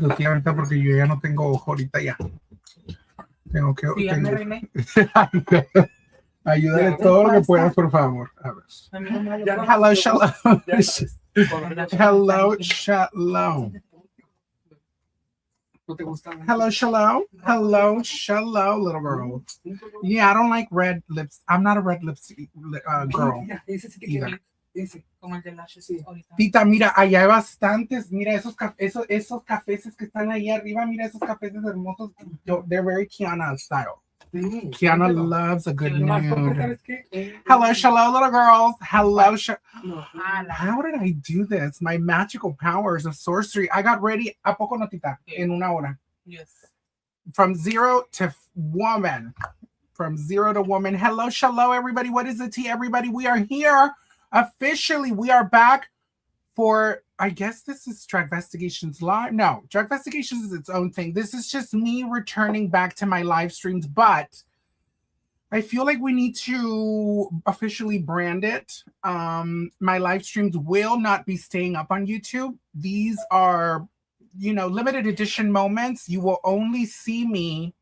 ahorita porque yo ya no tengo ojo ahorita ya. Tengo que... Sí, tengo... Ayúdale todo lo que puedas, por favor. A ver. Hello, shalom. Hello, shalom. Hello, shalom. Hello, shalom, little girl. Yeah, I don't like red lips. I'm not a red lips girl. Either. Tita, mira, allá hay bastantes. Mira esos cafés que están ahí arriba. Mira esos cafés hermosos. They're very Kiana style. Kiana loves a good mood. Hello, shalom, little girls. Hello, how did I do this? My magical powers of sorcery. I got ready. ¿A poco no, tita? En una hora. Yes. From zero to woman. From zero to woman. Hello, shalom, everybody. What is the tea, everybody? We are here. Officially, we are back for, I guess this is Dragvestigations Live. No, Dragvestigations is its own thing. This is just me returning back to my live streams, but I feel like we need to officially brand it. My live streams will not be staying up on YouTube. These are, you know, limited edition moments. You will only see me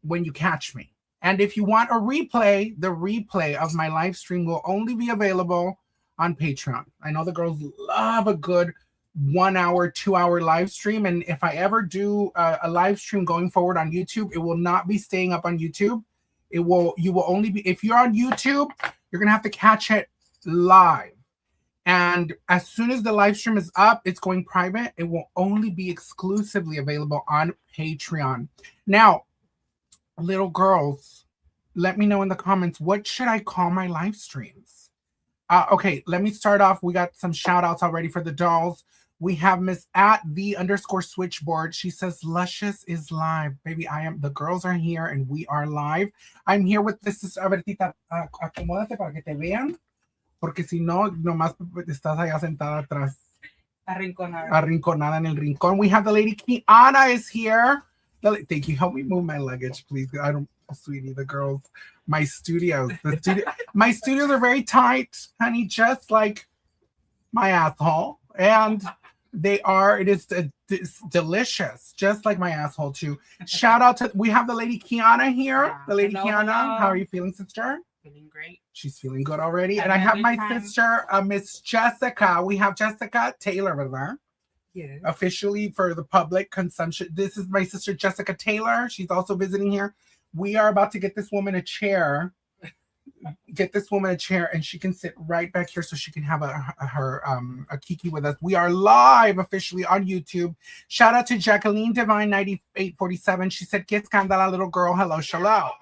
when you catch me. And if you want a replay, the replay of my live stream will only be available on Patreon. I know the girls love a good 1 hour, 2 hour live stream. And if I ever do a live stream going forward on YouTube, it will not be staying up on YouTube. You will only be, if you're on YouTube, you're going to have to catch it live. And as soon as the live stream is up, it's going private. It will only be exclusively available on Patreon. Now, little girls, let me know in the comments, what should I call my live streams? Okay, let me start off. We got some shout outs already for the dolls. We have Miss @the_switchboard. She says, Lushious is live. Baby, the girls are here and we are live. I'm here with this. A ver, tita, acomódate para que te vean. Porque si no, nomás estás allá sentada atrás. Arrinconada en el rincón. We have the lady Kiana is here. Thank you. Help me move my luggage, please. I don't, sweetie, the girls, my studios. My studios are very tight, honey, just like my asshole. And it is delicious, just like my asshole, too. Shout out to, we have the lady Kiana here. The lady Kiana, how are you feeling, sister? Feeling great. She's feeling good already. And I have my sister, Miss Jessica. We have Jessica Taylor, ¿verdad? Yes. Officially for the public consumption. This is my sister Jessica Taylor. She's also visiting here. We are about to get this woman a chair. And she can sit right back here so she can have a kiki with us. We are live officially on YouTube. Shout out to Jacqueline Divine 9847. She said, "Que escandala, little girl. Hello, shalom."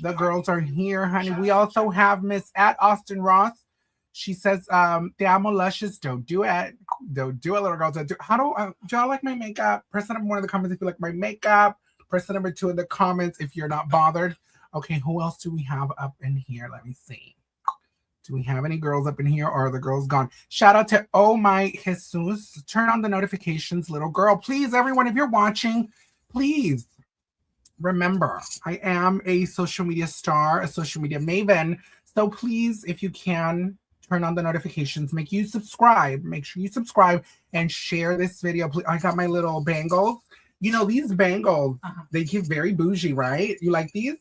The girls are here, honey. We also have Miss @Austin Ross. She says, "Te amo, Lushious. Don't do it. Don't do it, little girls. Don't do it." How do y'all like my makeup? Press number 1 in the comments if you like my makeup. Press the number 2 in the comments if you're not bothered. Okay, who else do we have up in here? Let me see. Do we have any girls up in here, or are the girls gone? Shout out to Oh My Jesus. Turn on the notifications, little girl. Please, everyone, if you're watching, please remember, I am a social media star, a social media maven. So please, if you can, turn on the notifications, make sure you subscribe and share this video. Please, I got my little bangles. You know, these bangles, they get very bougie, right? You like these?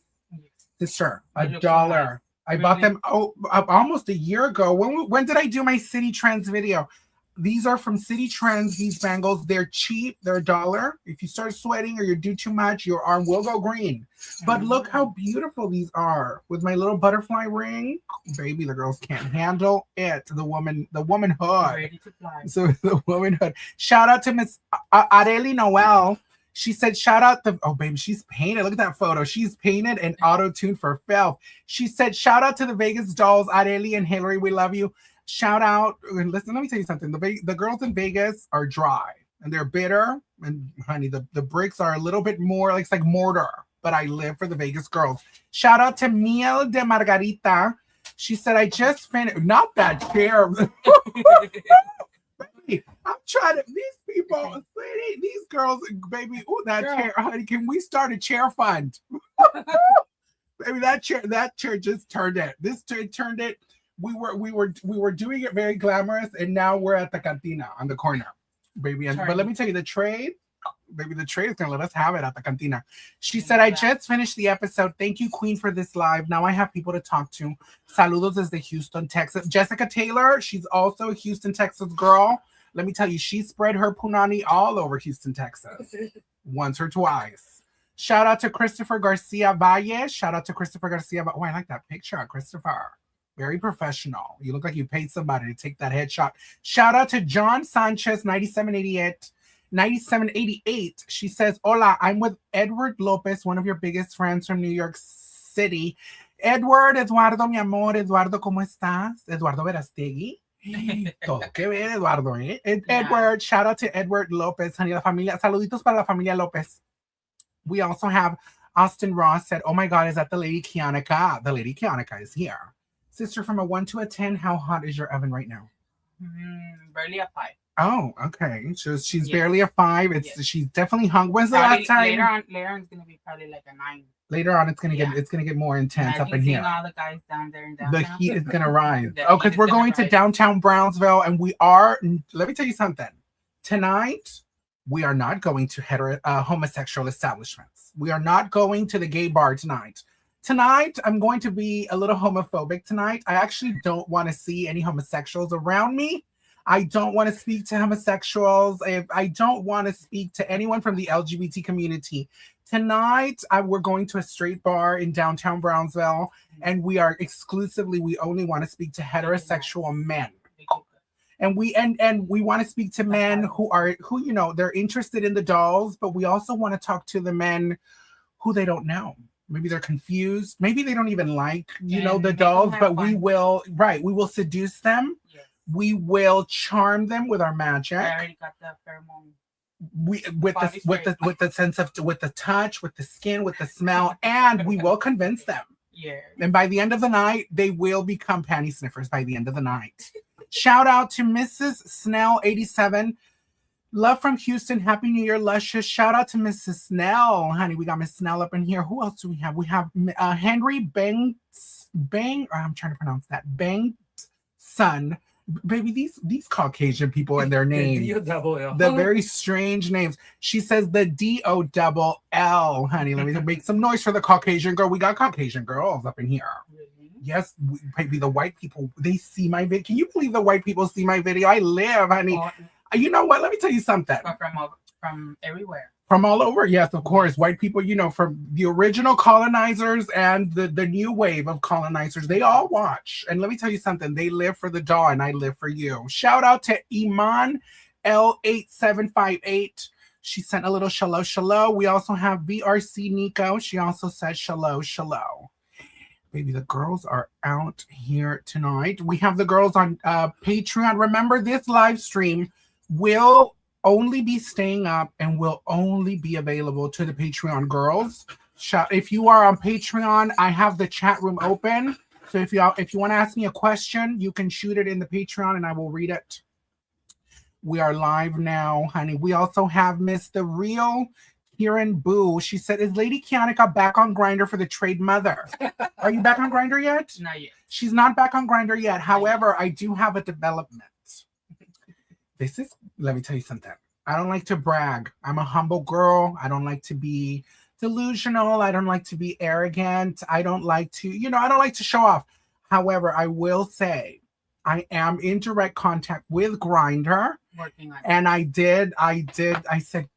Sister, $1. I bought them almost a year ago. When did I do my City Trends video? These are from City Trends, these bangles. They're cheap. They're $1. If you start sweating or you do too much, your arm will go green. But look how beautiful these are. With my little butterfly ring. Baby, the girls can't handle it. The womanhood. Ready to fly. So the womanhood. Shout out to Miss Areli Noel. She said, shout out oh, baby, she's painted. Look at that photo. She's painted and auto-tuned for filth. She said, shout out to the Vegas dolls, Areli and Hillary. We love you. Shout out. Listen, let me tell you something. The girls in Vegas are dry and they're bitter. And honey, the bricks are a little bit more, it's like mortar. But I live for the Vegas girls. Shout out to Miel de Margarita. She said, I just finished. Not that chair. Baby, I'm trying to, these people, these girls, baby, oh, that chair, honey, can we start a chair fund? Baby, that chair just turned it. This chair turned it. We were doing it very glamorous, and now we're at the cantina on the corner, baby. But let me tell you, the trade, Maybe the trade is going to let us have it at the cantina. She said, I just finished the episode. Thank you, Queen, for this live. Now I have people to talk to. Saludos desde Houston, Texas. Jessica Taylor, she's also a Houston, Texas girl. Let me tell you, she spread her punani all over Houston, Texas. Once or twice. Shout out to Christopher Garcia Valle. Shout out to Christopher Garcia. Oh, I like that picture, Christopher. Very professional. You look like you paid somebody to take that headshot. Shout out to John Sanchez, 9788. She says, Hola, I'm with Edward Lopez, one of your biggest friends from New York City. Edward, Eduardo, mi amor. Eduardo, ¿cómo estás? Eduardo Verastegui. Todo que ver, Eduardo, eh? Edward, shout out to Edward Lopez, honey, la familia. Saluditos para la familia Lopez. We also have Austin Ross said, oh my God, is that the Lady Kianika? The Lady Kianika is here. Sister, from a 1 to a 10, how hot is your oven right now? Barely a 5. Oh, okay. She's barely a 5. She's definitely hung. When's the last time? Later on, it's gonna be probably like a 9. Later on, it's gonna get more intense up in here. All the guys down there in downtown. The heat is gonna rise. Because we're going to downtown Brownsville, and we are. Let me tell you something. Tonight, we are not going to homosexual establishments. We are not going to the gay bar tonight. Tonight, I'm going to be a little homophobic tonight. I actually don't want to see any homosexuals around me. I don't want to speak to homosexuals. I don't want to speak to anyone from the LGBT community. Tonight, we're going to a straight bar in downtown Brownsville, and we only want to speak to heterosexual men. And we want to speak to men who they're interested in the dolls, but we also want to talk to the men who they don't know. Maybe they're confused. Maybe they don't even like, the dolls, but we will seduce them. Yes. We will charm them with our magic. I already got the pheromone. With the sense of, with the touch, with the skin, with the smell, and we will convince them. Yeah. And by the end of the night, they will become panty sniffers by the end of the night. Shout out to Mrs. Snell 87. Love from Houston. Happy New Year, Lushious. Shout out to Mrs. Snell. Honey, we got Miss Snell up in here. Who else do we have? We have Henry I'm trying to pronounce that. Bang's son. Baby, these Caucasian people and their names. The very strange names. She says the DOLL. Honey, let me make some noise for the Caucasian girl. We got Caucasian girls up in here. Yes, baby, the white people, they see my video. Can you believe the white people see my video? I live, honey. You know what? Let me tell you something. From everywhere. From all over. Yes, of course. White people, from the original colonizers and the new wave of colonizers, they all watch. And let me tell you something. They live for the doll, and I live for you. Shout out to Iman L8758. She sent a little shallow. We also have VRC Nico. She also said shallow. Baby, the girls are out here tonight. We have the girls on Patreon. Remember, this live stream will only be staying up and will only be available to the Patreon girls. If you are on Patreon, I have the chat room open. So if you want to ask me a question, you can shoot it in the Patreon and I will read it. We are live now, honey. We also have Miss The Real Kieran Boo. She said, is Lady Kianika back on Grindr for the trade mother? Are you back on Grindr yet? Not yet. She's not back on Grindr yet. However, I do have a development. Let me tell you something. I don't like to brag. I'm a humble girl. I don't like to be delusional. I don't like to be arrogant. I don't like to, I don't like to show off. However, I will say I am in direct contact with Grindr. And I said,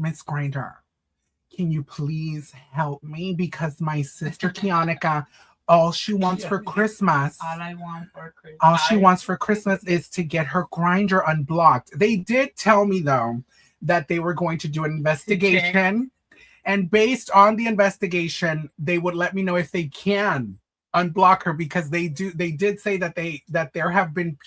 Miss Grindr, can you please help me? Because my sister Kianika, all she wants for Christmas. All she wants for Christmas is to get her Grindr unblocked. They did tell me though that they were going to do an investigation, and based on the investigation, they would let me know if they can unblock her, because they did say that there have been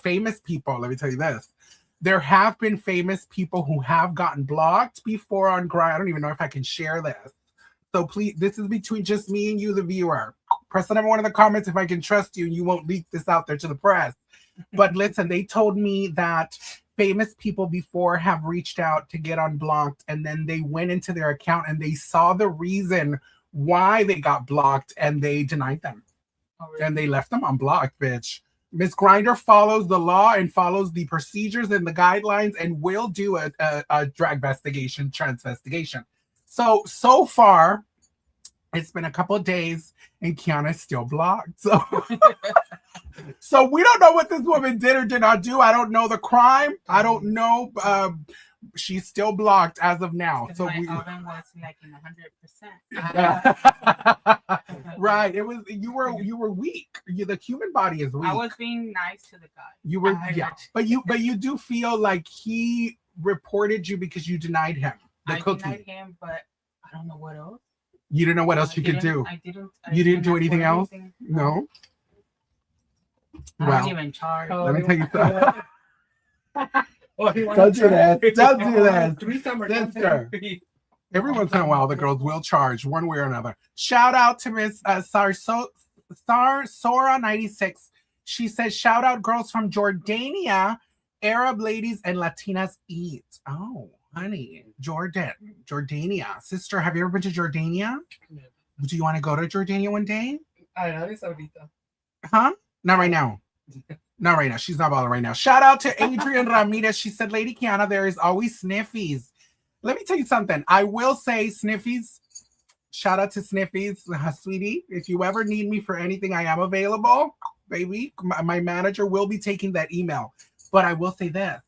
famous people. Let me tell you this. There have been famous people who have gotten blocked before on Grindr. I don't even know if I can share this. So please, this is between just me and you, the viewer. Press the number 1 in the comments if I can trust you and you won't leak this out there to the press. But listen, they told me that famous people before have reached out to get unblocked, and then they went into their account and they saw the reason why they got blocked and they denied them. Oh, really? And they left them unblocked, bitch. Miss Grinder follows the law and follows the procedures and the guidelines and will do a drag investigation, transvestigation. So far, it's been a couple of days and Kiana's still blocked. So we don't know what this woman did or did not do. I don't know the crime. I don't know. She's still blocked as of now. So my oven was like in 100%. Right. It was you were weak. The human body is weak. I was being nice to the guy. You were but you do feel like he reported you because you denied him the cookie. Denied him, but I don't know what else. You didn't know what else you could do. I didn't. You didn't do anything else? No. I don't even charge. Let me tell you something. Don't do that. Don't do that. Sister. Every once in a while, the girls will charge one way or another. Shout out to Miss Sora96. She says, shout out girls from Jordania, Arab ladies and Latinas eat. Oh, honey, Jordania. Sister, have you ever been to Jordania? No. Do you want to go to Jordania one day? Arabia Saudita. Huh? Not right now. Not right now. She's not bothered right now. Shout out to Adrian Ramirez. She said, Lady Kiana, there is always Sniffies. Let me tell you something. I will say Sniffies. Shout out to Sniffies, sweetie. If you ever need me for anything, I am available, baby. My manager will be taking that email. But I will say this.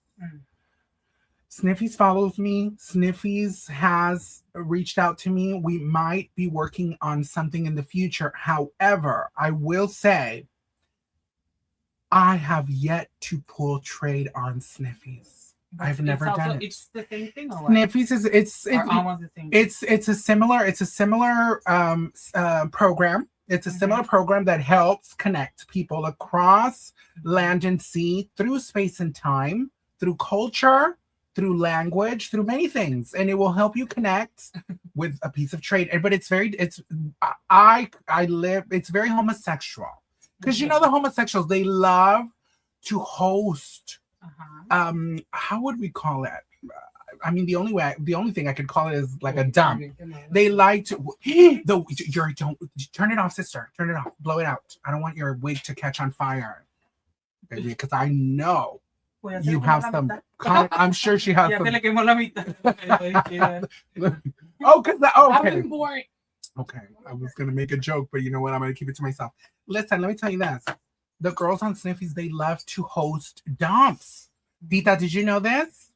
Sniffies follows me. Sniffies has reached out to me. We might be working on something in the future. However, I will say I have yet to pull trade on Sniffies. I've never done it. It's the same thing, or what? Sniffies is it's almost the same. It's a similar program. It's a similar program that helps connect people across land and sea through space and time, through culture, through language, through many things, and it will help you connect with a piece of trade. But it's very it's very homosexual. Because you know the homosexuals, they love to host. How would we call it? I mean, the only thing I could call it is like a dump. They like to. Don't turn it off, sister. Turn it off. Blow it out. I don't want your wig to catch on fire, baby. Because I know you have some. I'm sure she has some. Oh, okay. Okay, I was gonna make a joke, but you know what? I'm gonna keep it to myself. Listen, let me tell you this: the girls on Sniffies, they love to host dumps. Dita, did you know this?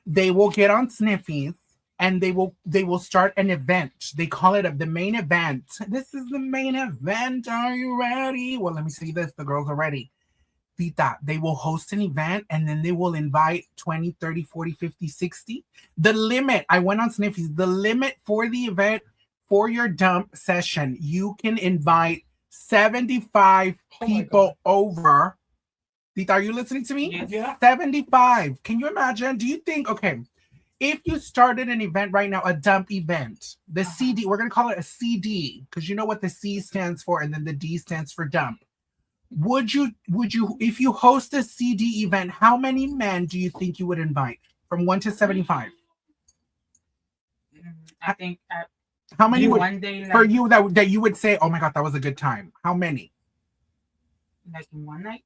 They will get on Sniffies and they will start an event. They call it the main event. This is the main event. Are you ready? Well, let me see this. The girls are ready. Dita, they will host an event and then they will invite 20, 30, 40, 50, 60. The limit, I went on Sniffies, the limit for the event for your dump session, you can invite 75 people over. Dita, are you listening to me? Yes. Yeah. 75. Can you imagine? Do you think, okay, if you started an event right now, a dump event, the CD, we're going to call it a CD, because you know what the C stands for, and then the D stands for dump. Would you, if you host a CD event, how many men do you think you would invite? From 1 to 75? I think how many would, one day, like, for you that you would say, oh my God, that was a good time? How many? Like in one night?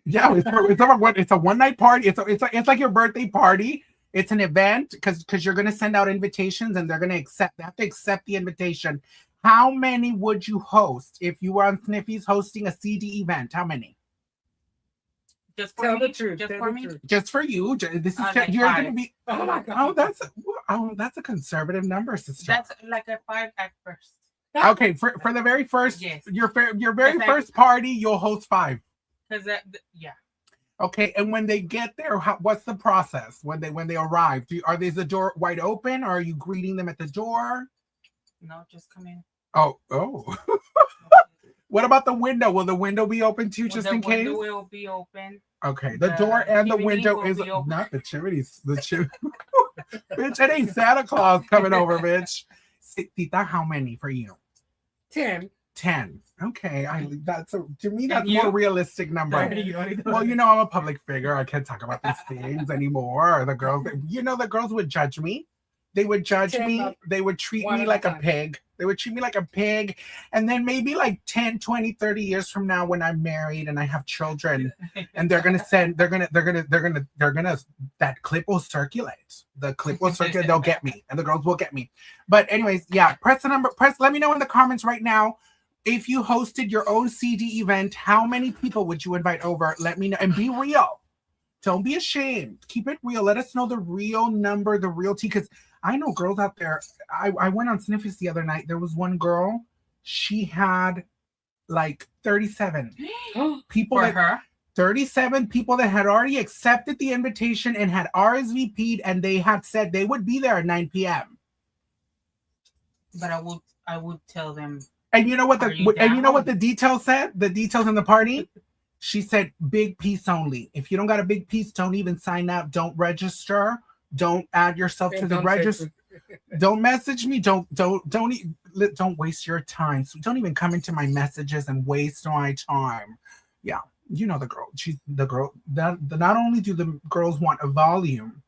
Yeah, it's a one night party. It's like your birthday party. It's an event because you're gonna send out invitations and they're gonna accept. They have to accept the invitation. How many would you host if you were on Sniffies hosting a CD event? How many? Just for Tell me? the truth. Just Tell for the me? truth. Just for you. This is Like you're 5. gonna be. Oh my God. That's a conservative number, sister. That's like a 5 at first. Okay. For the very first, Yes. your very Because first party, you'll host 5. Because yeah. Okay, and when they get there, what's the process when they arrive? Is the door wide open, or are you greeting them at the door? No, just come in. Oh. What about the window? Will the window be open too, just in case? The window will be open. Okay, the door and the chimney window will is be open. not the chimneys. The chimney. Bitch, it ain't Santa Claus coming over, bitch. Tita, how many for you? 10. 10. Okay, to me And that's you? more realistic number. Well, you know I'm a public figure. I can't talk about these things anymore. The girls would judge me. They would judge 10 me. up. They would treat One me at like a a time. pig. They would treat me like a pig. And then maybe like 10, 20, 30 years from now when I'm married and I have children and that clip will circulate. The clip will circulate. They'll get me and the girls will get me. But anyways, yeah, press, let me know in the comments right now. If you hosted your own CD event, how many people would you invite over? Let me know and be real. Don't be ashamed. Keep it real. Let us know the real number, the real tea. Because I know girls out there. I went on Sniffers the other night. There was one girl. She had like 37 people. For her? 37 people that had already accepted the invitation and had RSVP'd, and they had said they would be there at 9 p.m. But I would tell them. And you know what the details said? The details in the party? She said, big piece only. If you don't got a big piece, don't even sign up. Don't register. Don't add yourself to the register. Don't message me. Don't waste your time. So don't even come into my messages and waste my time. Yeah, you know the girl. She's the girl. Not only do the girls want a volume,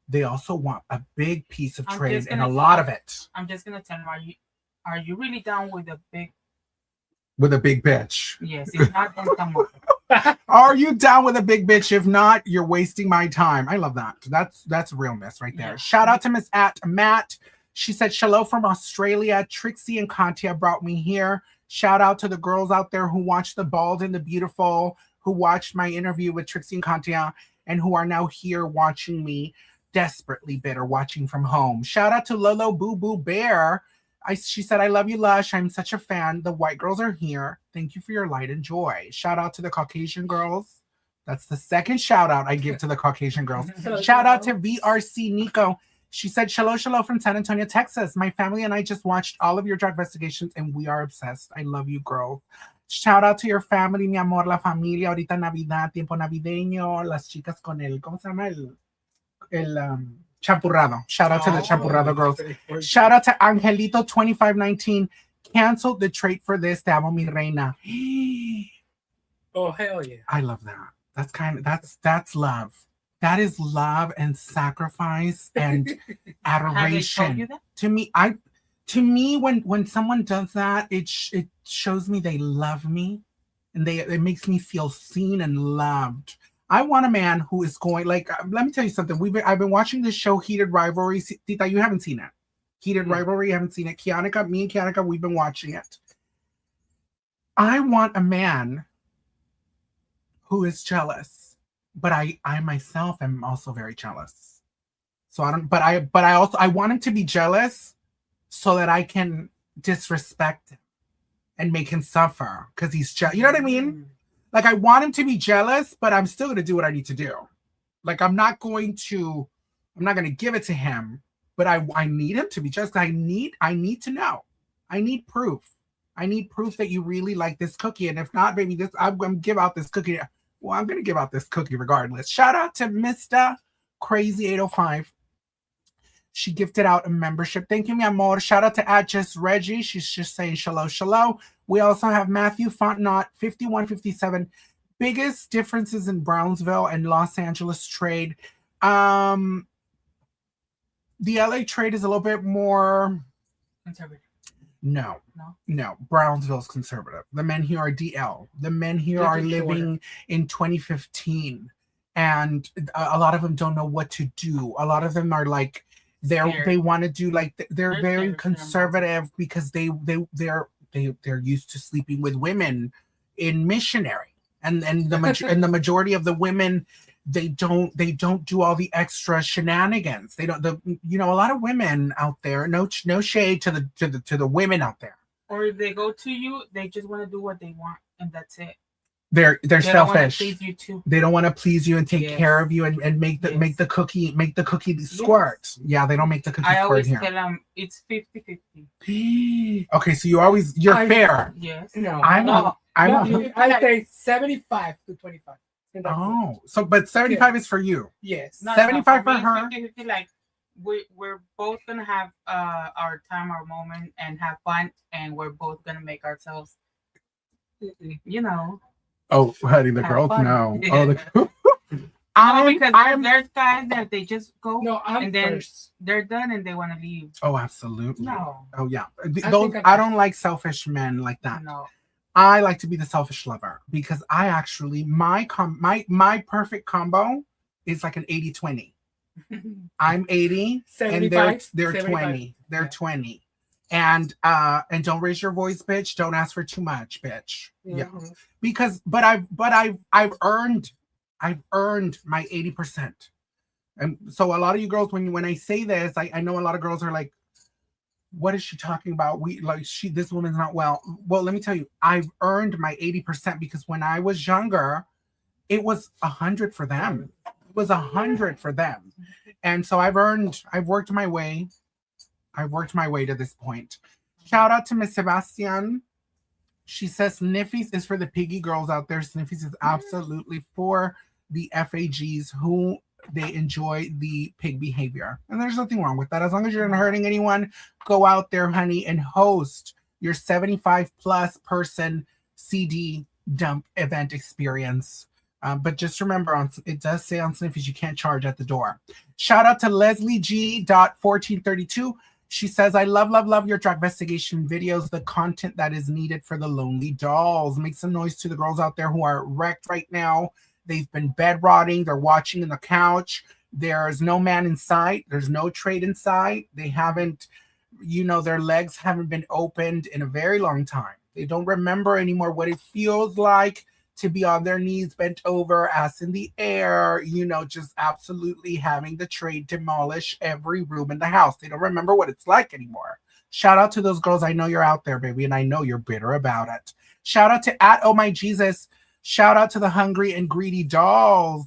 they also want a big piece of trade and a lot of it. I'm just gonna tell them, are you really down with a big bitch? Yes, if not, then come on. Are you down with a big bitch? If not, you're wasting my time. I love that. That's realness right there. Yeah. Shout out to Miss Matt. She said, "Shalom from Australia. Trixie and Katia brought me here." Shout out to the girls out there who watched The Bald and the Beautiful, who watched my interview with Trixie and Katia, and who are now here watching me, desperately bitter, watching from home. Shout out to Lolo Boo Boo Bear. She said, "I love you, Lush. I'm such a fan. The white girls are here. Thank you for your light and joy." Shout out to the Caucasian girls. That's the second shout out I give to the Caucasian girls. Shout out to VRC Nico. She said, "Shalom from San Antonio, Texas. My family and I just watched all of your drag investigations and we are obsessed. I love you, girl." Shout out to your family, mi amor, la familia. Ahorita Navidad, tiempo navideño. Las chicas con el, ¿cómo se llama? El champurrado. Shout out to the champurrado girls. Shout out to Angelito 2519. Canceled the trait for this. Te amo, mi reina. Oh, hell yeah. I love that. That's love. That is love and sacrifice and adoration. To me, when someone does that, it shows me they love me, and it makes me feel seen and loved. I want a man who is going, like, let me tell you something. I've been watching this show, Heated Rivalry. Tita, you haven't seen it. Heated Rivalry, you haven't seen it. Me and Kianika, we've been watching it. I want a man who is jealous, but I myself am also very jealous. So I want him to be jealous so that I can disrespect him and make him suffer because he's jealous. You know what I mean? Like, I want him to be jealous, but I'm still going to do what I need to do. Like, I'm not going to give it to him, but I need him to be jealous. I need to know. I need proof. I need proof that you really like this cookie. And if not, baby, I'm going to give out this cookie. Well, I'm going to give out this cookie regardless. Shout out to Mr. Crazy 805. She gifted out a membership. Thank you, mi amor. Shout out to Just Reggie. She's just saying shalom. We also have Matthew Fontenot, 5157. Biggest differences in Brownsville and Los Angeles trade. The LA trade is a little bit more conservative. No. Brownsville's conservative. The men here are DL. The men here are living in 2015, and a lot of them don't know what to do. A lot of them are like they want to do like they're very conservative because they're used to sleeping with women in missionary, and the majority of the women. They don't do all the extra shenanigans. They don't. A lot of women out there. No shade to the women out there. Or if they go to you, they just want to do what they want, and that's it. They're selfish. Don't want to please you too. They don't want to please you and take care of you and make the cookie squirt. Yeah, they don't make the cookie squirt. I always here. tell them it's 50-50. Okay, so you're fair. Yes. No. I say 75 to 25. Oh, so but 75 is for you. Yes. 75 for her. 50-50, like we're both gonna have our time, our moment, and have fun, and we're both gonna make ourselves, Oh, honey, the girls know. Oh, because there's guys that they just go No, I'm and then first. they're done and they want to leave. Oh, absolutely. No. Oh, yeah. think I don't like selfish men like that. No. I like to be the selfish lover because I actually my perfect combo is like an 80-20. I'm 80 and they're 75. 20. They're Yeah. 20. And don't raise your voice, bitch. Don't ask for too much, bitch. Yeah. Mhm. Because I've earned my 80%. And so a lot of you girls, when I say this, I know a lot of girls are like, what is she talking about? This woman's not well. Well, let me tell you, I've earned my 80% because when I was younger, it was 100 for them. It was 100 for them. And so I've worked my way to this point. Shout out to Miss Sebastian. She says Sniffies is for the piggy girls out there. Sniffies is absolutely for the FAGs who they enjoy the pig behavior. And there's nothing wrong with that. As long as you're not hurting anyone, go out there, honey, and host your 75 plus person CD dump event experience. But just remember, it does say on Sniffies you can't charge at the door. Shout out to Leslie G.1432. She says, I love your drag investigation videos, the content that is needed for the lonely dolls. Make some noise to the girls out there who are wrecked right now. They've been bed rotting. They're watching in the couch. There's no man in sight. There's no trade in sight. They haven't, their legs haven't been opened in a very long time. They don't remember anymore what it feels like to be on their knees, bent over, ass in the air, just absolutely having the trade demolish every room in the house. They don't remember what it's like anymore. Shout out to those girls. I know you're out there, baby, and I know you're bitter about it. Shout out to Oh My Jesus. Shout out to the hungry and greedy dolls.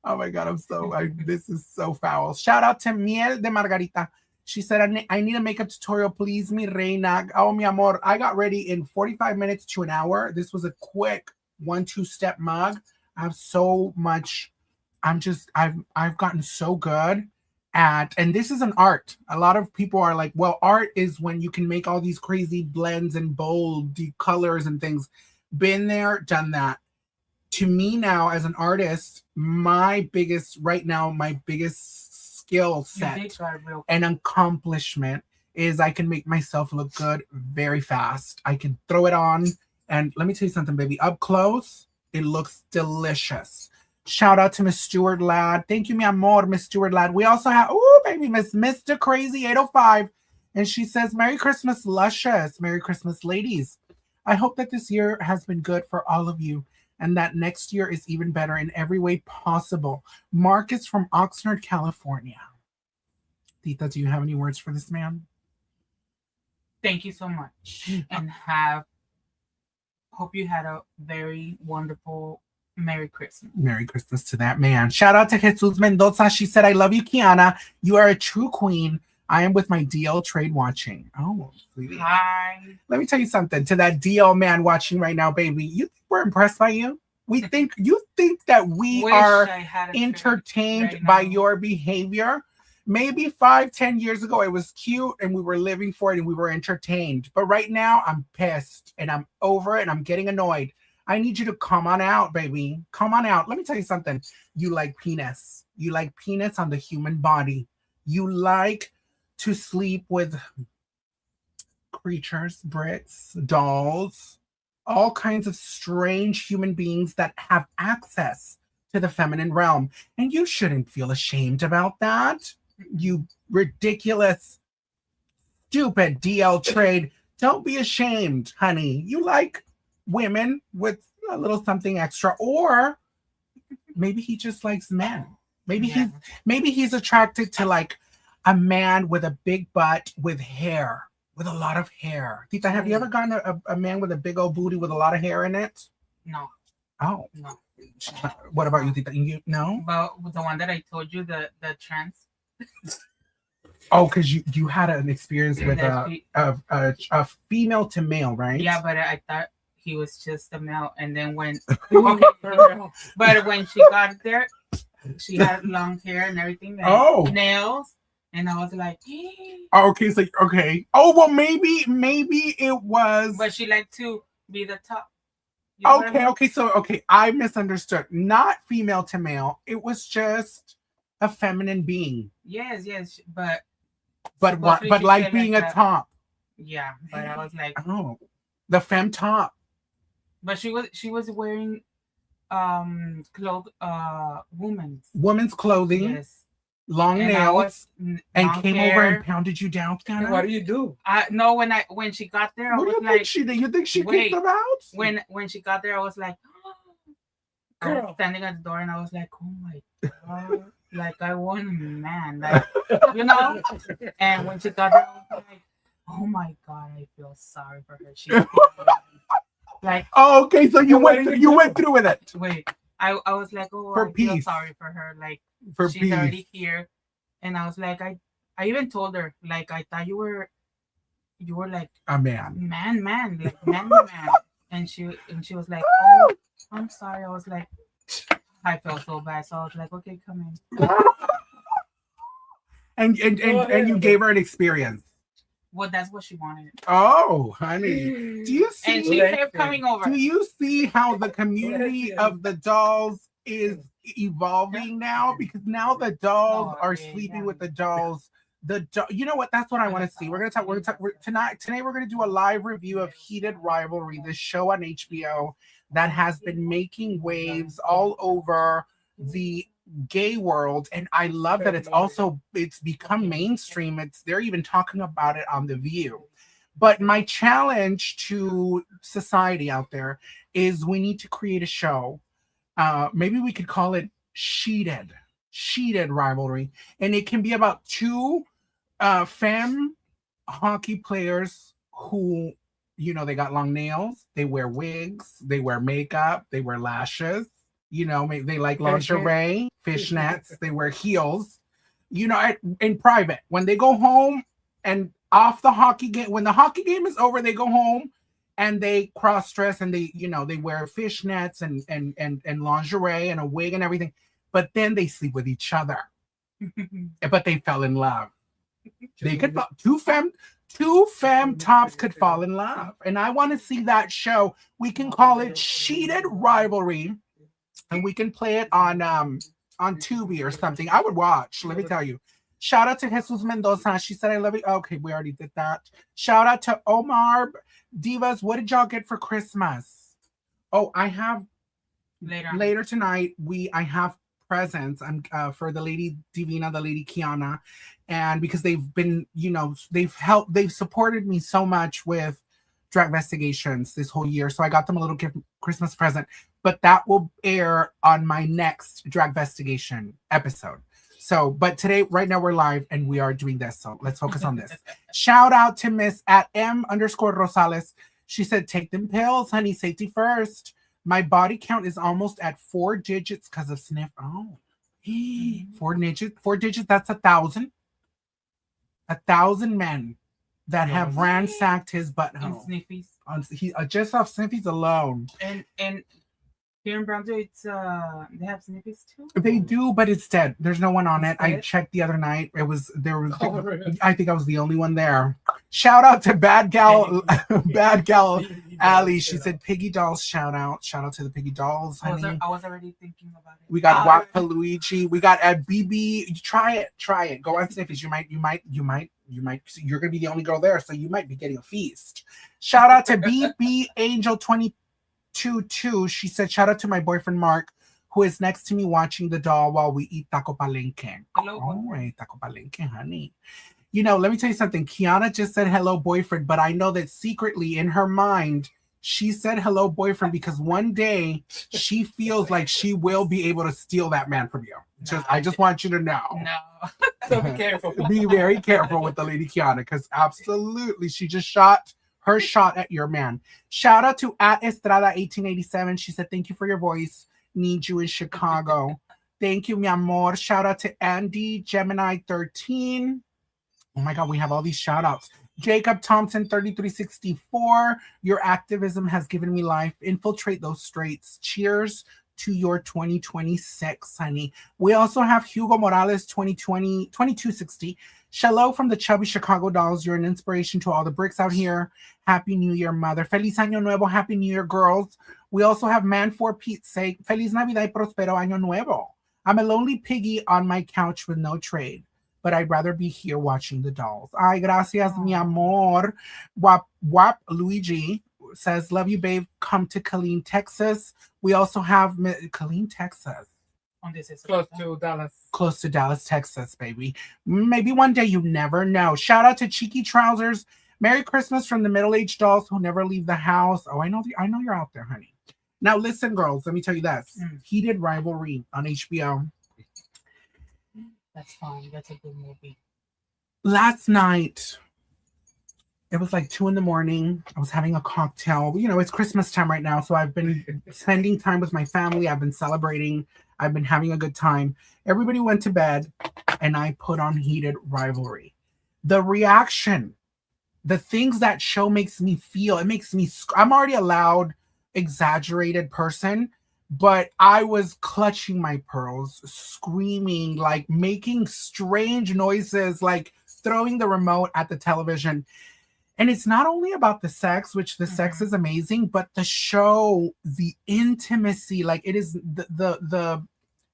Oh my God, this is so foul. Shout out to Miel de Margarita. She said, I need a makeup tutorial, please, mi reina. Oh, mi amor. I got ready in 45 minutes to an hour. This was a quick 1-2 step mug. I have so much. I've gotten so good at, and this is an art. A lot of people are like, well, art is when you can make all these crazy blends and bold colors and things. Been there, done that. To me now, as an artist, my biggest skill set and accomplishment is I can make myself look good very fast. I can throw it on, and let me tell you something, baby. Up close, it looks delicious. Shout out to Miss Stewart Ladd. Thank you, mi amor, Miss Stewart Ladd. We also have, baby, Miss Mr. Crazy 805, and she says, Merry Christmas, Lushious. Merry Christmas, ladies. I hope that this year has been good for all of you, and that next year is even better in every way possible. Marcus from Oxnard, California. Tita, do you have any words for this man? Thank you so much. And hope you had a very wonderful Merry Christmas. Merry Christmas to that man. Shout out to Jesus Mendoza. She said, I love you, Kiana. You are a true queen. I am with my DL trade watching. Oh, sweetie. Hi. Let me tell you something. To that DL man watching right now, baby, you think we're impressed by you? You think that we are entertained by your behavior? Maybe 5-10 years ago, it was cute and we were living for it and we were entertained. But right now, I'm pissed and I'm over it and I'm getting annoyed. I need you to come on out, baby. Come on out. Let me tell you something. You like penis. You like penis on the human body. You like to sleep with creatures, bricks, dolls, all kinds of strange human beings that have access to the feminine realm. And you shouldn't feel ashamed about that. You ridiculous, stupid DL trade. Don't be ashamed, honey. You like women with a little something extra, or maybe he just likes men. Maybe he's attracted to like a man with a big butt with hair, with a lot of hair. Tita, have you ever gotten a man with a big old booty with a lot of hair in it? No. Oh. No. What about you, Tita? You know? But the one that I told you, the trans. Oh, because you had an experience with a female to male, right? Yeah, but I thought he was just a male, and then when but when she got there, she had long hair and everything, and nails, and I was like, oh, okay, it's like, okay. Oh, well, maybe it was. But she liked to be the top. Okay, I misunderstood. Not female to male. It was just a feminine being. Yes, but like being a top. Yeah, but I was like, oh, the femme top. But she was wearing women's clothing. Yes. Long nails and came hair. over and pounded you down. And what do you do? No, when she got there, I was like, you think she kicked them out? When she got there, I was like, I was standing at the door and I was like, oh my god, like I want a man, like And when she got there, I was like, oh my god, I feel sorry for her. She like, oh, okay, so you went through with it. Wait, I was like, oh, I feel sorry for her, like she's already here, and I was like, I even told her, like, I thought you were like a man, like man, and she was like, oh, I'm sorry. I was like, I felt so bad, so I was like, okay, come in. and you gave her an experience. Well, that's what she wanted. Oh, honey. Do you see? And she kept coming over. Do you see how the community of the dolls is evolving now? Because now the dolls are sleeping with the dolls. You know what? That's what I want to see. We're gonna talk. Today we're gonna do a live review of Heated Rivalry, this show on HBO that has been making waves all over the gay world, and I love that it's become mainstream. They're even talking about it on The View. But my challenge to society out there is we need to create a show. Maybe we could call it Sheeted Rivalry, and it can be about two femme hockey players who, they got long nails, they wear wigs, they wear makeup, they wear lashes. They like lingerie, fishnets, they wear heels, in private. When they go home and off the hockey game, when the hockey game is over, they go home and they cross-dress and they wear fishnets and lingerie and a wig and everything. But then they sleep with each other. But they fell in love. They could two femme tops could fall in love. And I want to see that show. We can call it Sheeted Rivalry. And we can play it on Tubi or something. I would watch, let me tell you. Shout out to Jesus Mendoza. She said, I love you. Okay, we already did that. Shout out to Omar. Divas, what did y'all get for Christmas? Oh, I have later tonight. I have presents for the lady Divina, the lady Kiana. And because they've been, they've supported me so much with drag investigations this whole year. So I got them a little Christmas present. But that will air on my next drag investigation episode. So, but today, right now, we're live and we are doing this. So let's focus on this. Shout out to Miss at M_Rosales. She said, take them pills, honey, safety first. My body count is almost at 4 digits because of sniff. Oh, 4 digits, that's 1,000. 1,000 men that have ransacked his butthole. Sniffies. Just off sniffies alone. And here in Brownsville, they have sniffies too. They do, but it's dead. There's no one on it. I checked the other night. I think I was the only one there. Shout out to Bad Gal Ali. She said Piggy Dolls. Shout out to the Piggy Dolls, honey. I was already thinking about it. We got Waka Luigi. We got BB. Try it. Go on sniffies. You might. You're gonna be the only girl there, so you might be getting a feast. Shout out to BB Angel 22. She said, shout out to my boyfriend Mark, who is next to me watching the doll while we eat taco palenque. Oh, taco palenque, honey. Let me tell you something. Kiana just said hello, boyfriend, but I know that secretly in her mind, she said hello, boyfriend, because one day she feels like she will be able to steal that man from you. I just want you to know. No. So be careful. Be very careful with the lady Kiana, because absolutely she just shot her shot at your man. Shout out to at Estrada 1887. She said, thank you for your voice. Need you in Chicago. Thank you, mi amor. Shout out to Andy Gemini 13. Oh my God, we have all these shout outs. Jacob Thompson 3364. Your activism has given me life. Infiltrate those straights. Cheers to your 2026, honey. We also have Hugo Morales 2260. Shalom from the chubby Chicago dolls. You're an inspiration to all the bricks out here. Happy New Year, mother. Feliz Año Nuevo. Happy New Year, girls. We also have Man for Pete's sake. Feliz Navidad y Prospero Año Nuevo. I'm a lonely piggy on my couch with no trade, but I'd rather be here watching the dolls. Ay, gracias, mi amor. Wap Luigi says, love you, babe. Come to Killeen, Texas. We also have Killeen, Texas. Close to Dallas. Close to Dallas, Texas, baby. Maybe one day, you never know. Shout out to Cheeky Trousers. Merry Christmas from the middle-aged dolls who never leave the house. Oh, I know you're out there, honey. Now listen, girls, let me tell you this. He did Rivalry on HBO. That's fine. That's a good movie. Last night, it was like 2 a.m. I was having a cocktail. You know, it's Christmas time right now, so I've been spending time with my family. I've been celebrating. I've been having a good time. Everybody went to bed, and I put on Heated Rivalry. The reaction, the things that show makes me feel, it makes me, I'm already a loud, exaggerated person, but I was clutching my pearls, screaming, like making strange noises, like throwing the remote at the television. And it's not only about the sex, which the sex is amazing, but the show, the intimacy, like it is the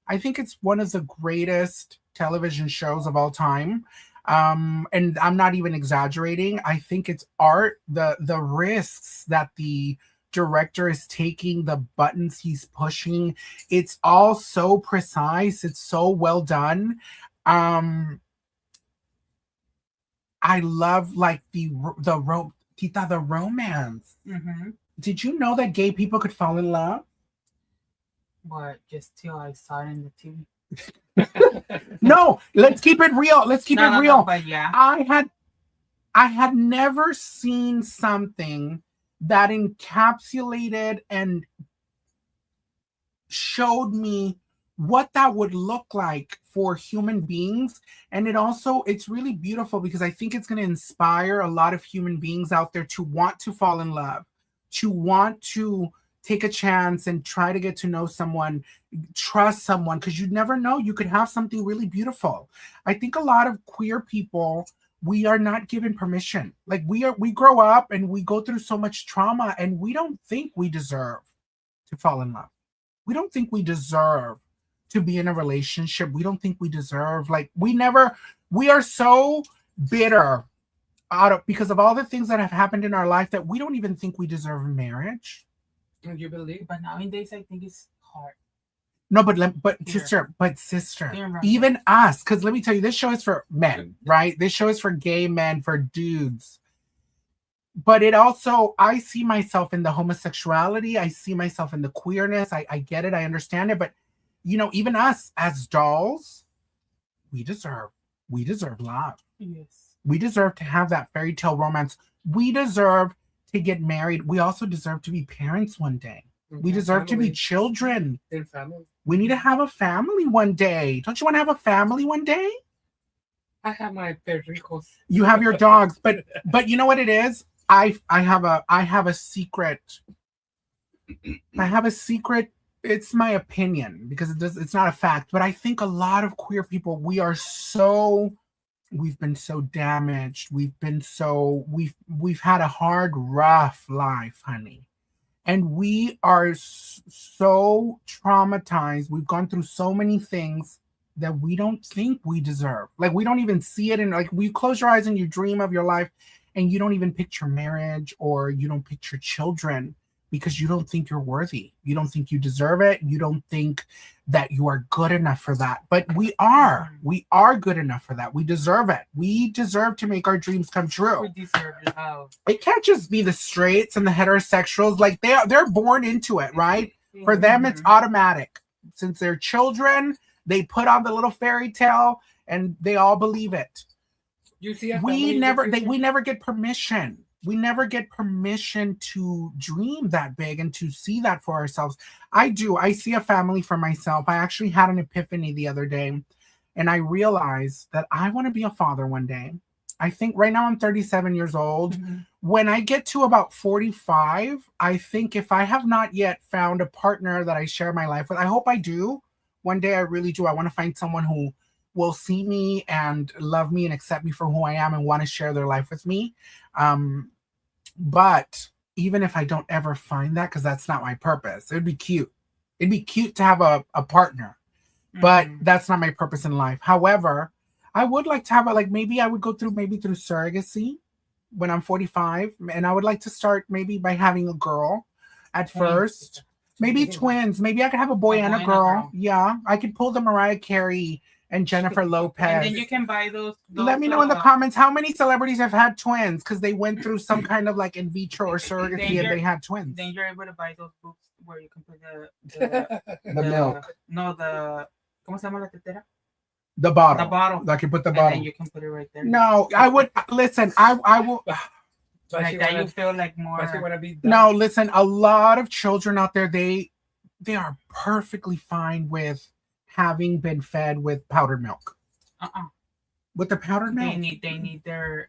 I think it's one of the greatest television shows of all time. And I'm not even exaggerating. I think it's art, the risks that the director is taking, the buttons he's pushing. It's all so precise. It's so well done. I love like the romance. Did you know that gay people could fall in love? But just till I saw it in the TV. No, let's keep it real. Let's keep it real. No, but yeah. I had never seen something that encapsulated and showed me what that would look like for human beings. And it's really beautiful because I think it's going to inspire a lot of human beings out there to want to fall in love, to want to take a chance and try to get to know someone, trust someone, because you never know, you could have something really beautiful. I think a lot of queer people, we are not given permission. Like we grow up and we go through so much trauma and we don't think we deserve to fall in love. We don't think we deserve to be in a relationship. We don't think we deserve, like we are so bitter because of all the things that have happened in our life that we don't even think we deserve marriage. You believe? But nowadays, I think it's hard. No, but sister, even us, because let me tell you, this show is for men, right? This show is for gay men, for dudes. But it also, I see myself in the homosexuality. I see myself in the queerness. I get it. I understand it. But, you know, even us as dolls, we deserve love. Yes. We deserve to have that fairy tale romance. We deserve to get married. We also deserve to be parents one day. We deserve to be children. We need to have a family one day. Don't you want to have a family one day? I have my perricos. You have your dogs, but you know what it is? I have a secret. I have a secret. It's my opinion because it's not a fact, but I think a lot of queer people, we've been so damaged. We've had a hard, rough life, honey. And we are so traumatized. We've gone through so many things that we don't think we deserve. Like we don't even see it. And like we close your eyes and you dream of your life and you don't even picture marriage or you don't picture children because you don't think you're worthy. You don't think you deserve it. You don't think that you are good enough for that. But we are good enough for that. We deserve it. We deserve to make our dreams come true. We deserve love. It can't just be the straights and the heterosexuals. Like they're born into it, right? For them, it's automatic. Since they're children, they put on the little fairy tale and they all believe it. You see, we never get permission. We never get permission to dream that big and to see that for ourselves. I do. I see a family for myself. I actually had an epiphany the other day, and I realized that I want to be a father one day. I think right now I'm 37 years old. When I get to about 45, I think if I have not yet found a partner that I share my life with, I hope I do. One day I really do. I want to find someone who will see me and love me and accept me for who I am and want to share their life with me. But even if I don't ever find that, because that's not my purpose. It'd be cute. It'd be cute to have a partner, but that's not my purpose in life. However, I would like to have maybe I would go through surrogacy when I'm 45, and I would like to start maybe by having a girl at first. Maybe twins. Maybe I could have a boy and a girl. Yeah, I could pull the Mariah Carey and Jennifer Lopez. And then you can buy those Let me know in the comments how many celebrities have had twins because they went through some kind of like in vitro or surrogacy and they had twins. Then you're able to buy those books where you can put the milk. No, ¿cómo se llama la tetera? The bottle. The bottle. I can put the bottle. And then you can put it right there. No, I would listen. I will. Like that, you feel like more. No, listen. A lot of children out there, they are perfectly fine with having been fed with powdered milk. With the powdered milk, they need the.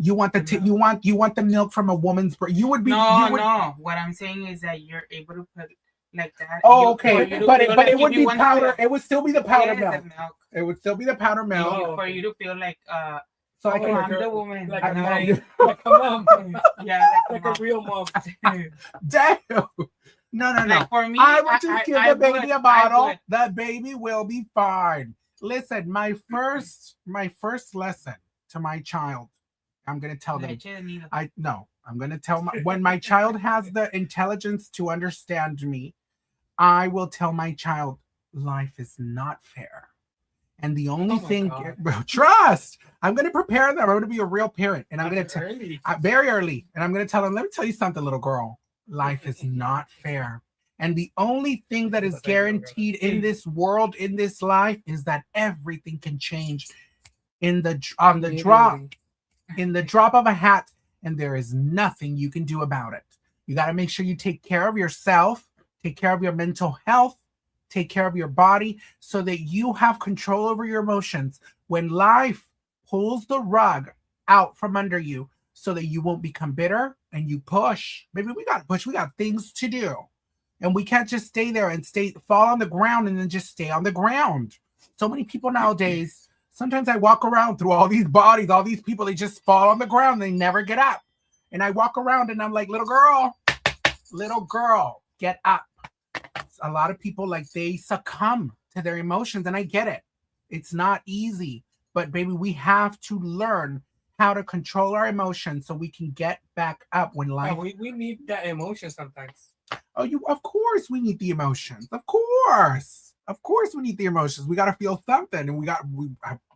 You want you want the milk from a woman's breast. You would be no. What I'm saying is that you're able to put like that. Oh, okay, but it would be powder. It would still be the powdered milk. It would still be the powdered milk for you to feel like So I can. I'm the woman. Like a mom. Yeah, like a real mom. Damn. No. Like for me, I would just give the baby a bottle. The baby will be fine. Listen, my first lesson to my child, I'm gonna tell them. I'm gonna tell when my child has the intelligence to understand me, I will tell my child life is not fair. And the only thing, trust, I'm going to prepare them. I'm going to be a real parent. And I'm going to tell very early. And I'm going to tell them, let me tell you something, little girl. Life is not fair. And the only thing that is guaranteed in this world, in this life, is that everything can change in the drop of a hat. And there is nothing you can do about it. You got to make sure you take care of yourself, take care of your mental health, take care of your body so that you have control over your emotions when life pulls the rug out from under you so that you won't become bitter and you push. Maybe we got to push. We got things to do. And we can't just stay there and fall on the ground and then just stay on the ground. So many people nowadays, sometimes I walk around through all these bodies, all these people, they just fall on the ground. They never get up. And I walk around and I'm like, little girl, get up. A lot of people they succumb to their emotions, and I get it. It's not easy, but baby, we have to learn how to control our emotions so we can get back up when life. We need that emotion sometimes. Of course we need the emotions. Of course we need the emotions. We got to feel something, and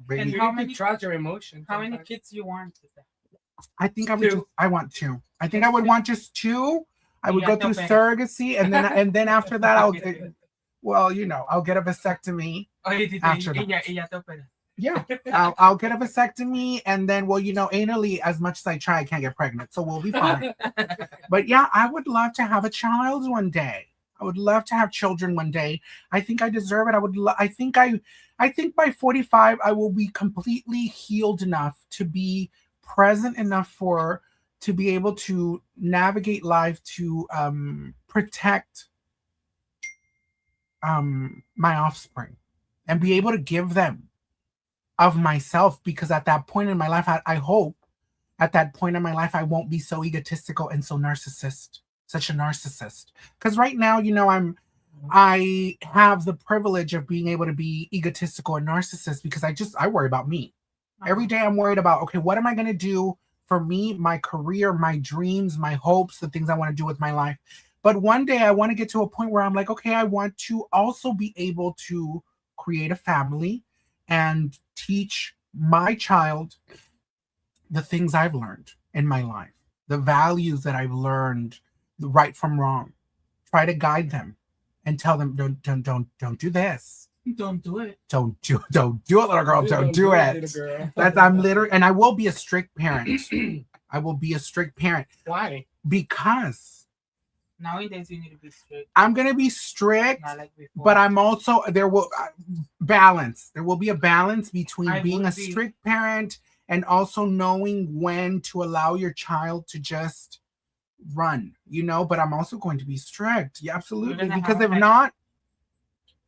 baby. And how many trust your emotions? How many kids you want? I think I want two. I think I would want just two. I would go through surrogacy, and then after that, I'll get a vasectomy. After that. Yeah, I'll get a vasectomy, and then anally, as much as I try, I can't get pregnant, so we'll be fine. But yeah, I would love to have a child one day. I would love to have children one day. I think I deserve it. I think by 45, I will be completely healed enough to be present enough to be able to navigate life, to protect my offspring and be able to give them of myself, because at that point in my life, I hope at that point in my life, I won't be so egotistical and so such a narcissist. Because right now, I have the privilege of being able to be egotistical and narcissist because I worry about me. Every day I'm worried about, okay, what am I going to do for me, my career, my dreams, my hopes, the things I want to do with my life. But one day I want to get to a point where I'm like, okay, I want to also be able to create a family and teach my child the things I've learned in my life, the values that I've learned, the right from wrong. Try to guide them and tell them, don't do this. Don't do it. Don't do it, little girl. Don't do it. I'm literally, and I will be a strict parent. I will be a strict parent. Why? Because nowadays you need to be strict. I'm gonna be strict, not like before. but I'm also there will balance. There will be a balance between being a strict parent and also knowing when to allow your child to just run. But I'm also going to be strict. Yeah, absolutely. Because if not,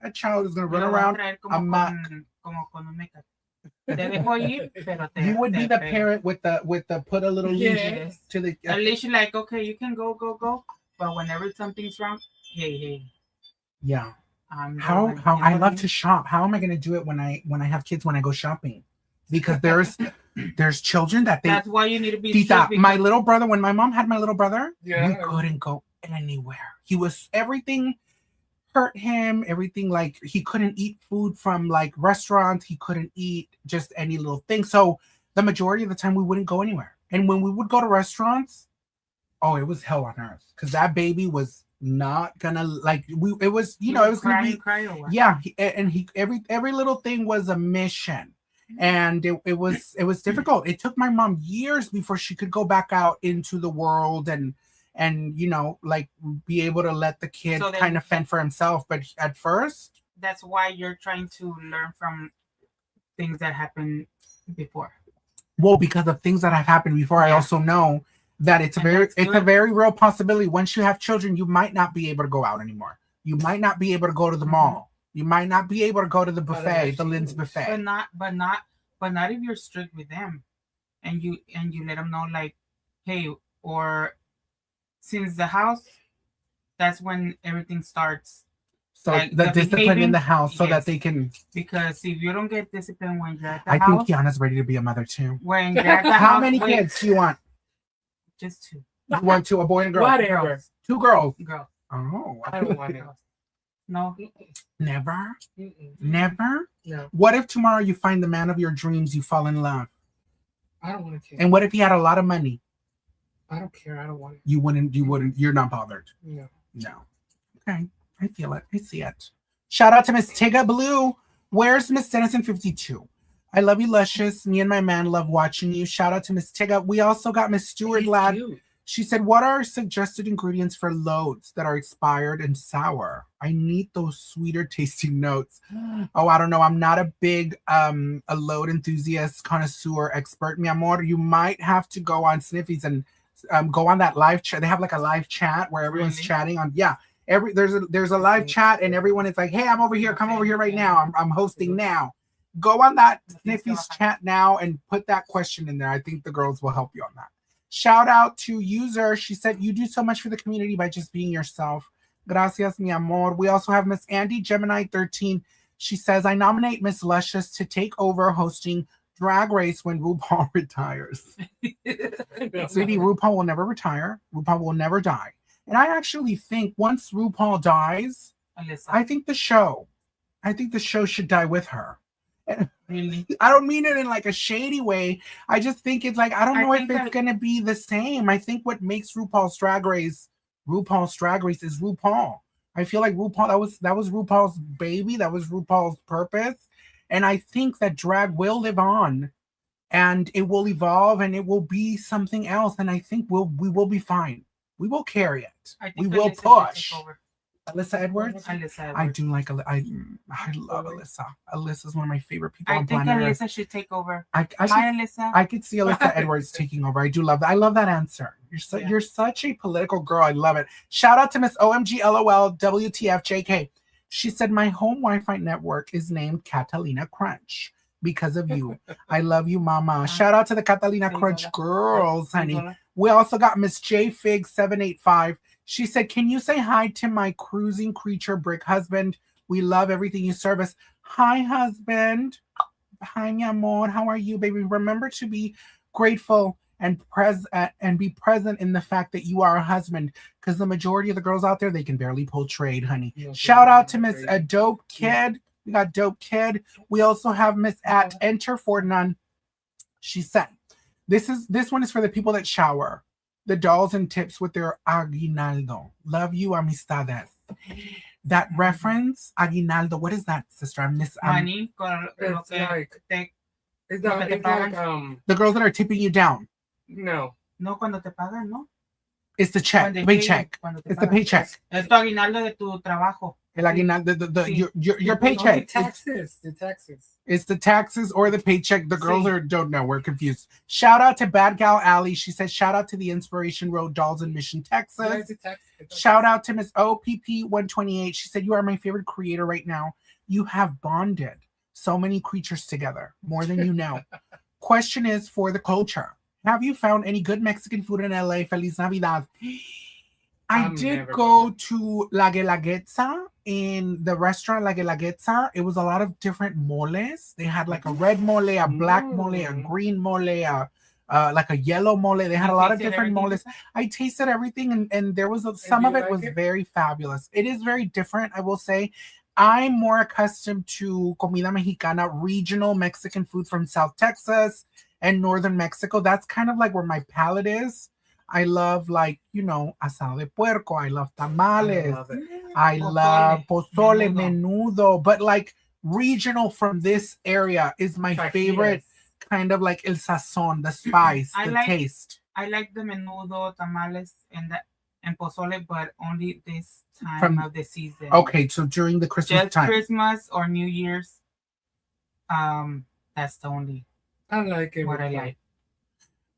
that child is going to run around amok. Te dejo ir, pero te, You would be te the pego. parent with the put a little leash Yes. to the. At least you're like, okay, you can go. But whenever something's wrong, hey, Yeah. I'm How going, how you know I what love mean? to shop. How am I going to do it when I have kids when I go shopping? Because there's children that they. That's why you need to be Tita, strict my because little brother. When my mom had my little brother, Yeah. we couldn't go anywhere. He was everything hurt him. Everything like he couldn't eat food from like restaurants. He couldn't eat just any little thing. So the majority of the time we wouldn't go anywhere. And when we would go to restaurants, oh, it was hell on earth because that baby was not gonna like we. It was you it was gonna be cry or what? yeah. He every little thing was a mission. And it was difficult. It took my mom years before she could go back out into the world and like be able to let the kid So then- kind of fend for himself. But at first, That's why you're trying to learn from things that happened before. well, because of things that have happened before, I Yeah. also know that it's a And very that's it's a good. very real possibility. Once you have children, you might not be able to go out anymore. You might not be able to go to the Mhm. mall. You might not be able to go to the But buffet, the actually- Lynn's buffet. But not if you're strict with them, and you let them know like, hey, or since the house, that's when everything starts. So like the the discipline in behaving- the house, so that yes. they can. Because if you don't get discipline when you're at the I house, think Kiana's ready to be a mother too. when you're at the How house, many wait, kids do you want? Just two You want a boy and a girl? Whatever. 2 girls. girls. Oh, I don't want it. No, never, Mm-mm. never. No, What if tomorrow you find the man of your dreams, you fall in love, I don't want a kid. and what if he had a lot of money? I don't care. I don't want it. You wouldn't. You're not bothered. No. No. Okay, I feel it. I see it. Shout out to Miss Tigga Blue. Where's Miss Denison 52? I love you, Luscious. Me and my man love watching you. Shout out to Miss Tigga. We also got Miss Stewart He's Lad. cute. She said, what are suggested ingredients for loads that are expired and sour? I need those sweeter tasting notes. Oh, I don't know. I'm not a big a load enthusiast, connoisseur, expert, mi amor. You might have to go on Sniffies and go on that live chat. They have like a live chat where everyone's Really? chatting on, yeah. There's a live chat and everyone is like, hey, I'm over here. Come over here right now. I'm hosting now. Go on that Sniffies chat now and put that question in there. I think the girls will help you on that. Shout out to user. She said, you do so much for the community by just being yourself. Gracias, mi amor. We also have Miss Andy Gemini 13. She says, I nominate Miss Luscious to take over hosting Drag Race when RuPaul retires. Sweetie, RuPaul will never retire. RuPaul will never die. And I actually think once RuPaul dies, Alyssa. I think the show should die with her. Really? I don't mean it in like a shady way. I just think it's like, I don't know if think it's that- gonna be the same. I think what makes RuPaul's Drag Race is RuPaul. I feel like RuPaul, that was RuPaul's baby, that was RuPaul's purpose. And I think that drag will live on and it will evolve and it will be something else. And I think we will be fine. We will carry it. I think We will Alyssa should push. take over. Alyssa Edwards? Alyssa I Edwards. do like I love Alyssa. Alyssa's one of my favorite people I on think planet Earth. Alyssa should take over. I Hi, Alyssa. could see Alyssa Edwards taking over. I do love that. I love that answer. You're such a political girl. I love it. Shout out to Miss OMG LOL WTF JK. She said my home Wi-Fi network is named Catalina Crunch because of you. I love you, Mama. Shout out to the Catalina Crunch girls, honey. We also got Miss J Fig 785. She said, can you say hi to my cruising creature brick husband? We love everything you service. Hi, husband. Hi, mi amor. How are you, baby? Remember to be grateful and be present in the fact that you are a husband, because the majority of the girls out there, they can barely pull trade, honey. No, Shout out to Miss crazy. Dope Kid. We got Dope Kid. We also have Miss at Enter for None. She said, this one is for the people that shower the dolls and tips with their aguinaldo. Love you, amistades. That reference, aguinaldo, what is that, sister? I'm Money con lo It's que like te, it's lo not que te it's like pagan. the girls that are tipping you down. no. No, cuando te pagan, ¿no? It's the check, Cuando the te paguen, paycheck. cuando te It's the pagan. paycheck. Es tu aguinaldo de tu trabajo. El aguinaldo, Sí. your The paycheck. taxes. The taxes. It's the taxes or the paycheck. The girls Sí. don't know. We're confused. Shout out to Bad Gal Alley. She said, shout out to the Inspiration Road Dolls in Mission, Texas. Yeah, it's a tax. Shout out to Miss OPP 128. She said, you are my favorite creator right now. You have bonded So many creatures together, more than you know. Question is for the culture. Have you found any good Mexican food in LA? Feliz Navidad. I did go to La Guelaguetza in the restaurant La Guelaguetza. It was a lot of different moles. They had like a red mole, a black mole, a green mole, like a yellow mole. They had a lot of different moles. I tasted everything, and there was some of it was very fabulous. It is very different, I will say. I'm more accustomed to comida mexicana, regional Mexican food from South Texas and northern Mexico. That's kind of like where my palate is. I love, like, you know, asado de puerco. I love tamales. I love pozole, menudo. But like regional from this area is my favorite, kind of like el sazon, the spice, taste. I like the menudo, tamales, and pozole, but only this time of the season. Okay, so during the Christmas time. Christmas or New Year's. That's the only. I like it. What I like.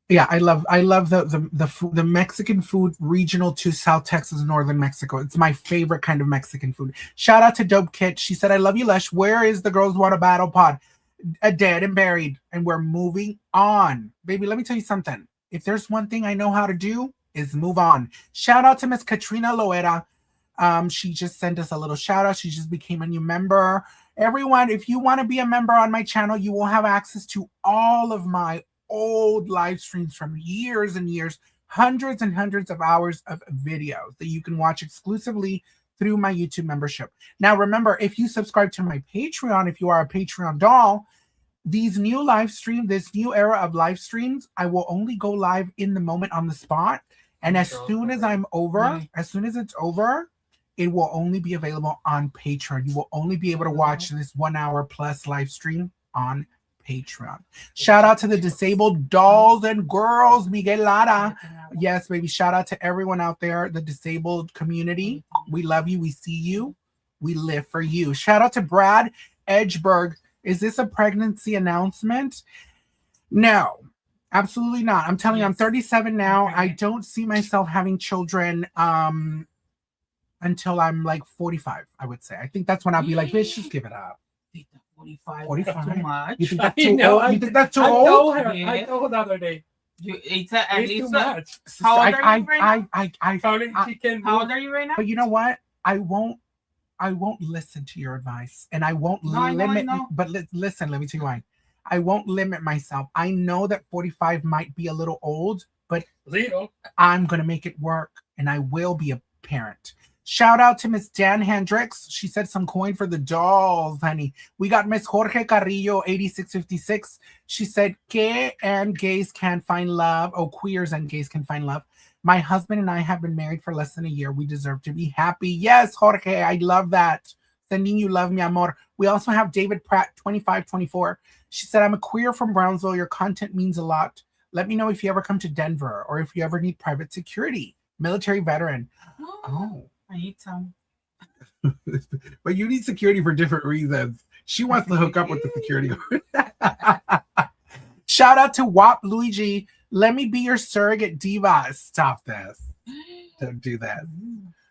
Yeah, I love the Mexican food regional to South Texas, northern Mexico. It's my favorite kind of Mexican food. Shout out to Dope Kit. She said, I love you, Lush. Where is the Girls Want a Battle pod? Dead and buried. And we're moving on. Baby, let me tell you something. If there's one thing I know how to do, is move on. Shout out to Miss Katrina Loera. She just sent us a little shout out. She just became a new member. Everyone, if you want to be a member on my channel, you will have access to all of my old live streams from years and years, hundreds and hundreds of hours of videos that you can watch exclusively through my YouTube membership. Now, remember, if you subscribe to my Patreon, if you are a Patreon doll, these new live streams, this new era of live streams, I will only go live in the moment on the spot. And as soon as I'm over, as soon as it's over, it will only be available on Patreon. You will only be able to watch this 1 hour plus live stream on Patreon. Shout out to the disabled dolls and girls, Miguel Lara. Yes, baby. Shout out to everyone out there, the disabled community. We love you. We see you. We live for you. Shout out to Brad Edgeberg. Is this a pregnancy announcement? No, absolutely not. I'm telling you, I'm 37 now. I don't see myself having children until I'm like 45, I would say. I think that's when I'll be like, bitch, just give it up. 45. Too much. You think that's too old? You think that's too old? I told her the other day. It's too much. How old are you right now? How old are you right now? But you know what? I won't listen to your advice, and I won't limit. But listen, let me tell you why. I won't limit myself. I know that 45 might be a little old, but I'm gonna make it work, and I will be a parent. Shout out to Miss Dan Hendricks. She said some coin for the dolls, honey. We got Miss Jorge Carrillo, 8656. She said, gay and gays can find love. Oh, queers and gays can find love. My husband and I have been married for less than a year. We deserve to be happy. Yes, Jorge, I love that. Sending you love, mi amor. We also have David Pratt, 2524. She said, I'm a queer from Brownsville. Your content means a lot. Let me know if you ever come to Denver or if you ever need private security. Military veteran. Oh. I need some. But you need security for different reasons. She wants to hook up with the security guard. Shout out to WAP Luigi. Let me be your surrogate diva. Stop this. Don't do that.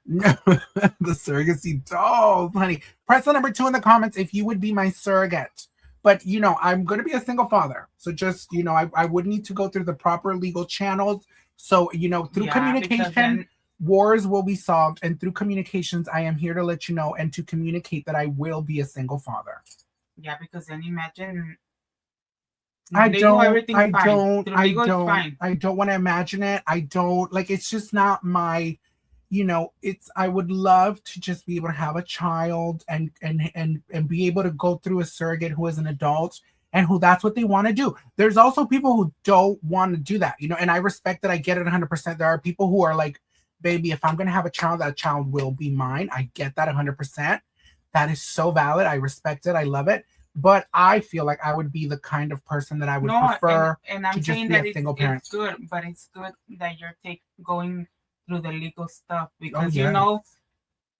No, the surrogacy dolls, honey. Press the number 2 in the comments if you would be my surrogate. But, you know, I'm going to be a single father. So just, you know, I would need to go through the proper legal channels. So, you know, through communication, wars will be solved, and through communications, I am here to let you know and to communicate that I will be a single father. Yeah, because then imagine. I don't want to imagine it. I don't like. It's just not my. You know, I would love to just be able to have a child and be able to go through a surrogate who is an adult and who that's what they want to do. There's also people who don't want to do that, you know, and I respect that. I get it 100%. There are people who are like, baby, if I'm going to have a child, that child will be mine. I get that 100%. That is so valid. I respect it. I love it. But I feel like I would be the kind of person that I would prefer and I'm to just saying be that a single parent. It's good, but it's good that you're going through the legal stuff because, you know,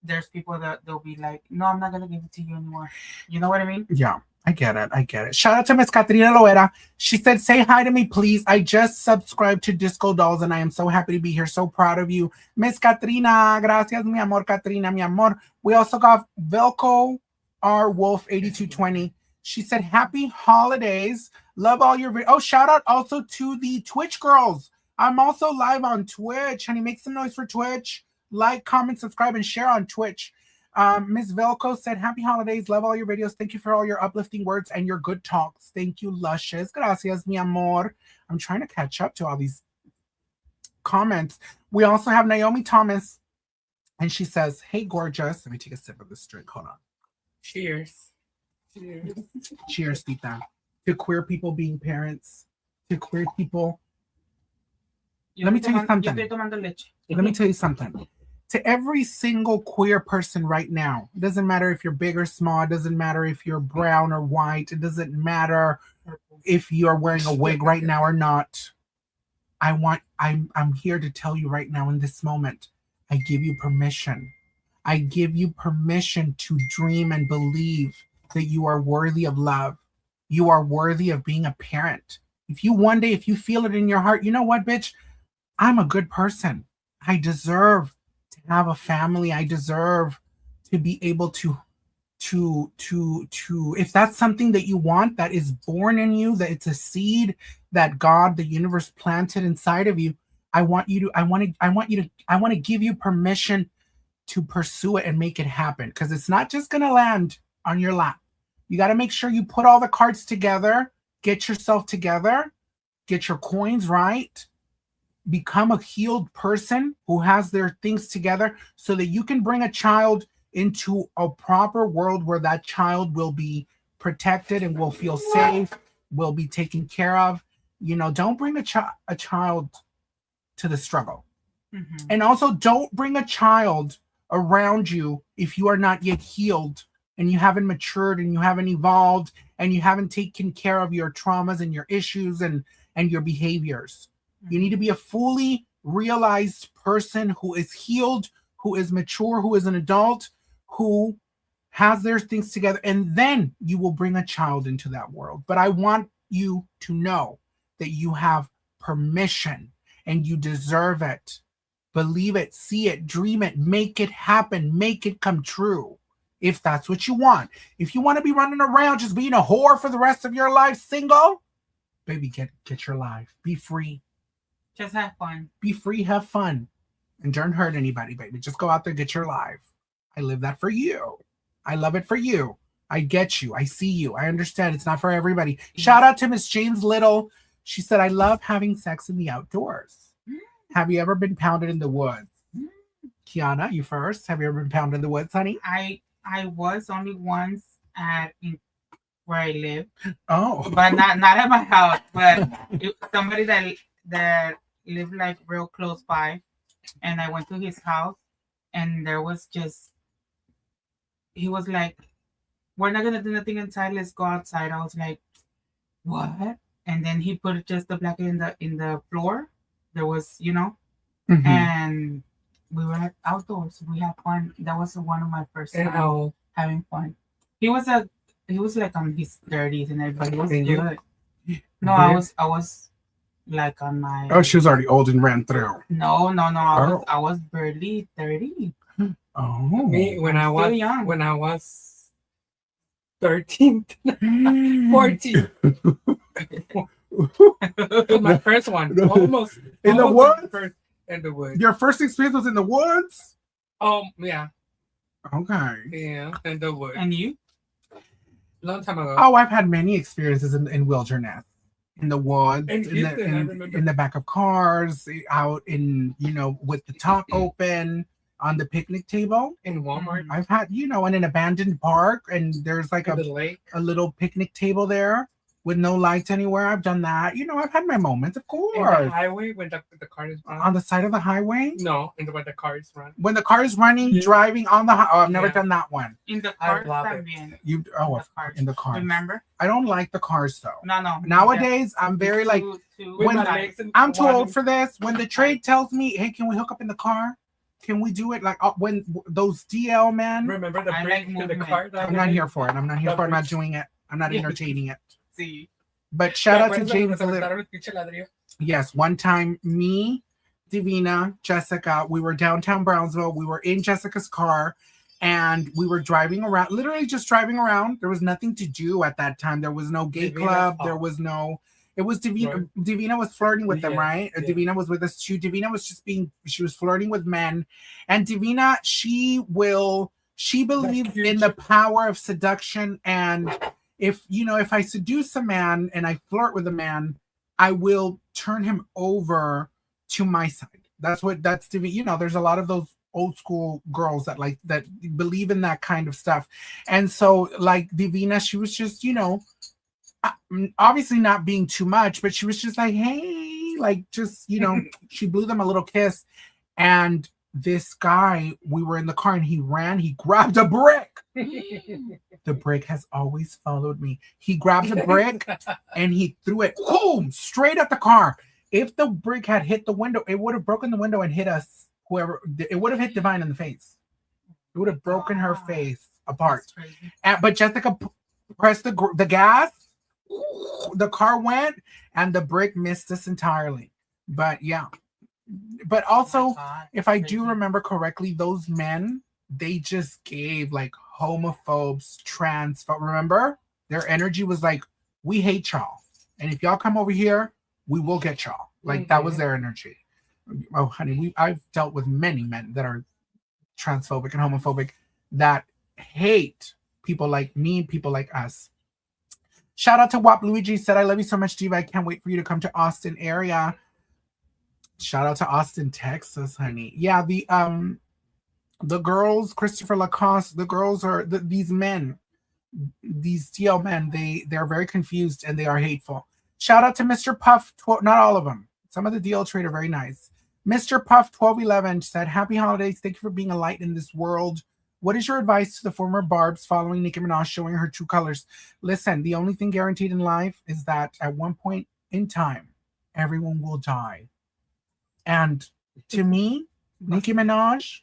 there's people that they'll be like, no, I'm not going to give it to you anymore. You know what I mean? Yeah. I get it. Shout out to Miss Katrina Loera. She said, say hi to me, please. I just subscribed to Disco Dolls and I am so happy to be here. So proud of you. Miss Katrina. Gracias, mi amor, Katrina, mi amor. We also got Velco R Wolf 8220. She said, happy holidays. Love all your Oh, shout out also to the Twitch girls. I'm also live on Twitch. Honey, make some noise for Twitch. Like, comment, subscribe, and share on Twitch. Ms. Velco said, happy holidays. Love all your videos. Thank you for all your uplifting words and your good talks. Thank you, Lushious. Gracias, mi amor. I'm trying to catch up to all these comments. We also have Naomi Thomas, and she says, hey, gorgeous. Let me take a sip of this drink. Hold on. Cheers. Cheers. Cheers, Tita. To queer people being parents, to queer people. Let me tell you something. Let me tell you something. To every single queer person right now, it doesn't matter if you're big or small, it doesn't matter if you're brown or white, it doesn't matter if you're wearing a wig right now or not. I'm here to tell you right now in this moment, I give you permission. I give you permission to dream and believe that you are worthy of love. You are worthy of being a parent. If you one day, if you feel it in your heart, you know what, bitch? I'm a good person. I deserve to have a family. I deserve to be able to if that's something that you want, that is born in you, that it's a seed that God, the universe planted inside of you, I want to give you permission to pursue it and make it happen, because it's not just going to land on your lap. You got to make sure you put all the cards together, get yourself together, get your coins right, become a healed person who has their things together so that you can bring a child into a proper world where that child will be protected and will feel safe, will be taken care of. You know, don't bring a child to the struggle. Mm-hmm. And also don't bring a child around you if you are not yet healed and you haven't matured and you haven't evolved and you haven't taken care of your traumas and your issues and your behaviors. Mm-hmm. You need to be a fully realized person who is healed, who is mature, who is an adult, who has their things together, and then you will bring a child into that world. But I want you to know that you have permission and you deserve it. Believe it, see it, dream it, make it happen, make it come true. If that's what you want. If you want to be running around just being a whore for the rest of your life, single, baby, get your life. Be free. Just have fun. Be free, have fun. And don't hurt anybody, baby. Just go out there, get your life. I live that for you. I love it for you. I get you. I see you. I understand it's not for everybody. Shout out to Miss James Little. She said, I love having sex in the outdoors. Have you ever been pounded in the woods? Kiana, you first. Have you ever been pounded in the woods, honey? I was only once where I live. Oh. But not at my house. But somebody that lived like real close by. And I went to his house. And there was just... He was like, we're not going to do nothing inside. Let's go outside. I was like, what? And then he put just the blanket in the floor. There was, you know, mm-hmm. And we were outdoors. We had fun. That was one of my first times having fun. He was like on his 30s and everybody was good. No, yeah. I was like on my... Oh, she was already old and ran through. No. I was barely 30. Oh. Me, when I was 13, 14. My first one. Almost. In the woods? In the woods. Your first experience was in the woods? Yeah. Okay. Yeah, in the woods. And you? Long time ago. Oh, I've had many experiences in wilderness. In the woods, in the back of cars, out in, with the top open, on the picnic table. In Walmart. I've had, in an abandoned park, and there's like a little picnic table there with no lights anywhere. I've done that. I've had my moments, of course. In the highway when the car is running? On the side of the highway? No, when the car is running. When the car is running, driving on the highway. Oh, I've never done that one. In the car, también. In the car. Remember? I don't like the cars though. No. Nowadays, I'm very I'm too old for this. When the trade tells me, hey, can we hook up in the car? Can we do it like when those DL men? Remember the brake in the car? I'm not here for it. I'm not doing it. I'm not entertaining it. See. But shout out to James Little. Yes, one time, me, Divina, Jessica, we were downtown Brownsville. We were in Jessica's car, and we were driving around, literally just driving around. There was nothing to do at that time. There was no gay club. There was no. It was Davina. Right. Davina was flirting with them, right? Yeah. Davina was with us too. Davina was just she was flirting with men, and Davina, she believes in the power of seduction, and if I seduce a man and I flirt with a man, I will turn him over to my side. That's Davina. There's a lot of those old school girls that believe in that kind of stuff, and so like Davina, she was just obviously not being too much, but she was just like, hey, like just she blew them a little kiss, and this guy, we were in the car and he grabbed a brick. The brick has always followed me. He grabbed a brick and he threw it boom straight at the car. If the brick had hit the window, it would have broken the window and hit us. It would have hit Divine in the face. It would have broken her face apart. But Jessica pressed the gas. The car went and the brick missed us entirely. But yeah. But also, if I do remember correctly, those men, they just gave like homophobes, remember? Their energy was like, we hate y'all. And if y'all come over here, we will get y'all. Like that was their energy. Oh, honey, I've dealt with many men that are transphobic and homophobic that hate people like me, people like us. Shout out to Wap Luigi, said, I love you so much, Diva. I can't wait for you to come to Austin area. Shout out to Austin, Texas, honey. Yeah, the girls, Christopher Lacoste, the girls are these men, these TL men, they're very confused and they are hateful. Shout out to Mr. Puff, not all of them. Some of the DL trade are very nice. Mr. Puff 1211 said, happy holidays. Thank you for being a light in this world. What is your advice to the former Barbs following Nicki Minaj showing her true colors? Listen, the only thing guaranteed in life is that at one point in time, everyone will die. And to me, Nicki Minaj,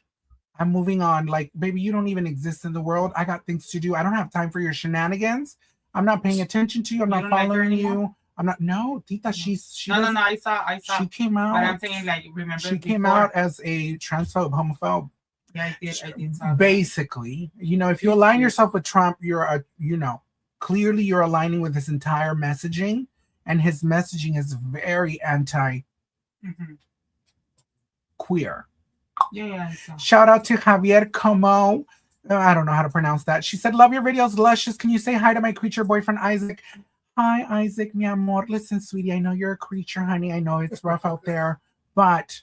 I'm moving on. Like, baby, you don't even exist in the world. I got things to do. I don't have time for your shenanigans. I'm not paying attention to you. I'm not following you. I'm not. No, Tita, she. No. I saw. She came out. But I'm saying, like, remember. She came out as a transphobe, homophobe. Yeah, I did. Basically, if you align yourself with Trump, you're clearly you're aligning with his entire messaging, and his messaging is very anti. Queer. Yeah. Shout out to Javier Como. I don't know how to pronounce that. She said, love your videos, Luscious. Can you say hi to my creature boyfriend, Isaac? Hi, Isaac, mi amor. Listen, sweetie, I know you're a creature, honey. I know it's rough out there. But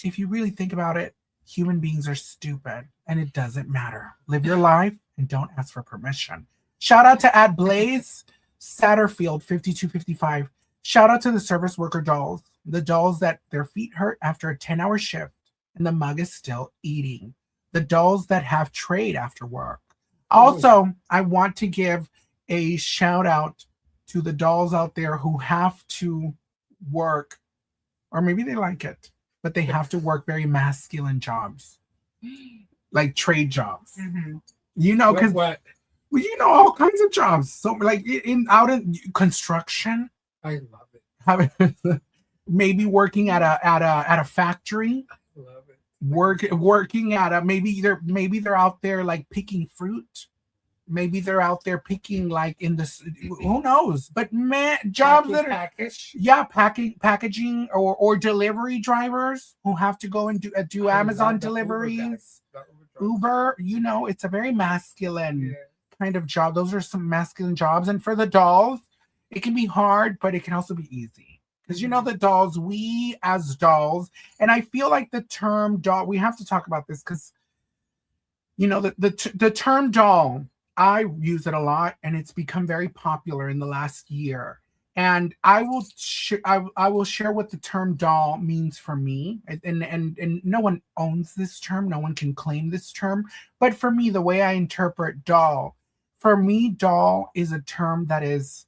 if you really think about it, human beings are stupid and it doesn't matter. Live your life and don't ask for permission. Shout out to @Blaze Satterfield 5255. Shout out to the service worker dolls. The dolls that their feet hurt after a 10-hour shift and the mug is still eating. The dolls that have trade after work. Also, I want to give a shout out to the dolls out there who have to work, or maybe they like it, but they have to work very masculine jobs, like trade jobs. Because all kinds of jobs. So like out in construction. I love it. Maybe working at a factory. I love it. Working at a maybe they're out there like picking fruit. Maybe they're out there picking like in this, who knows? But man, jobs that are packaging or delivery drivers who have to go and do Amazon deliveries, Uber. It's a very masculine kind of job. Those are some masculine jobs, and for the dolls, it can be hard, but it can also be easy. Because the dolls, we as dolls, and I feel like the term doll, we have to talk about this because the term doll, I use it a lot, and it's become very popular in the last year. And I will share what the term doll means for me. And no one owns this term. No one can claim this term. But for me, the way I interpret doll, for me, doll is a term that is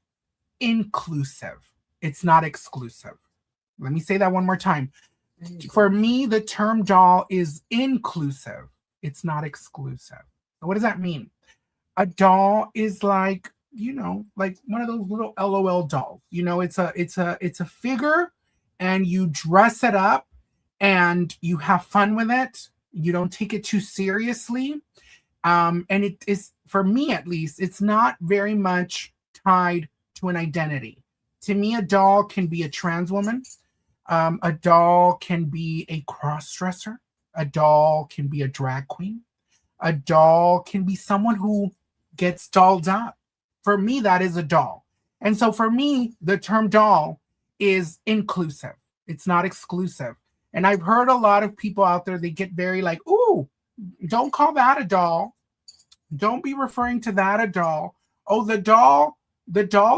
inclusive. It's not exclusive. Let me say that one more time. For me, the term doll is inclusive. It's not exclusive. So what does that mean? A doll is like, like one of those little LOL dolls. It's a figure, and you dress it up and you have fun with it. You don't take it too seriously. And it is, for me at least, it's not very much tied to an identity. To me, a doll can be a trans woman. A doll can be a cross-dresser. A doll can be a drag queen. A doll can be someone who gets dolled up. For me, that is a doll. And so for me, the term doll is inclusive. It's not exclusive. And I've heard a lot of people out there, they get very like, ooh, don't call that a doll. Don't be referring to that a doll. Oh, the doll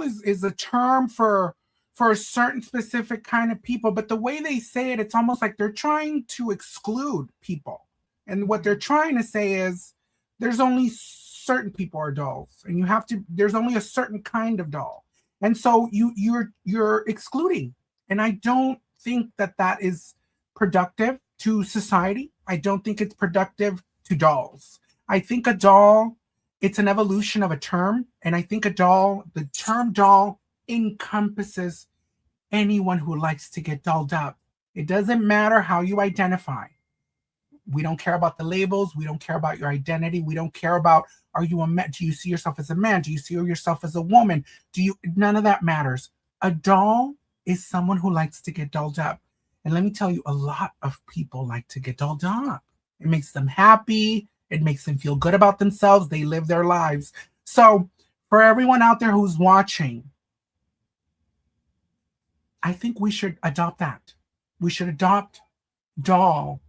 is a term for a certain specific kind of people. But the way they say it, it's almost like they're trying to exclude people. And what they're trying to say is there's only certain people are dolls, and there's only a certain kind of doll. And so you're excluding. And I don't think that is productive to society. I don't think it's productive to dolls. I think a doll, it's an evolution of a term. And I think the term doll encompasses anyone who likes to get dolled up. It doesn't matter how you identify. We don't care about the labels. We don't care about your identity. We don't care about, are you a man? Do you see yourself as a man? Do you see yourself as a woman? None of that matters. A doll is someone who likes to get dolled up. And let me tell you, a lot of people like to get dolled up. It makes them happy. It makes them feel good about themselves. They live their lives. So for everyone out there who's watching, I think we should adopt that. We should adopt doll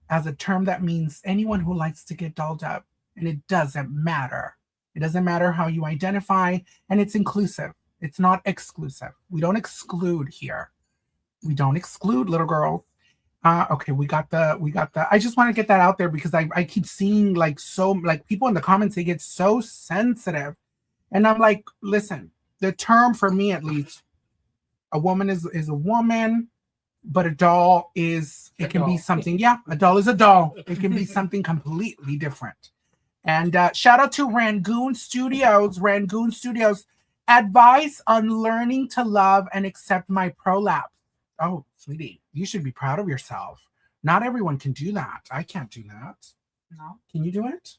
as a term that means anyone who likes to get dolled up. And it doesn't matter. It doesn't matter how you identify, and it's inclusive. It's not exclusive. We don't exclude here. We don't exclude little girls. Okay, we got the, I just want to get that out there because I keep seeing like people in the comments, they get so sensitive. And I'm like, listen, the term for me at least, a woman is a woman. But a doll is, it can be something, yeah, a doll is a doll. It can be something completely different. And shout out to Rangoon Studios. Advice on learning to love and accept my prolapse. Oh, sweetie, you should be proud of yourself. Not everyone can do that. I can't do that. No. Can you do it?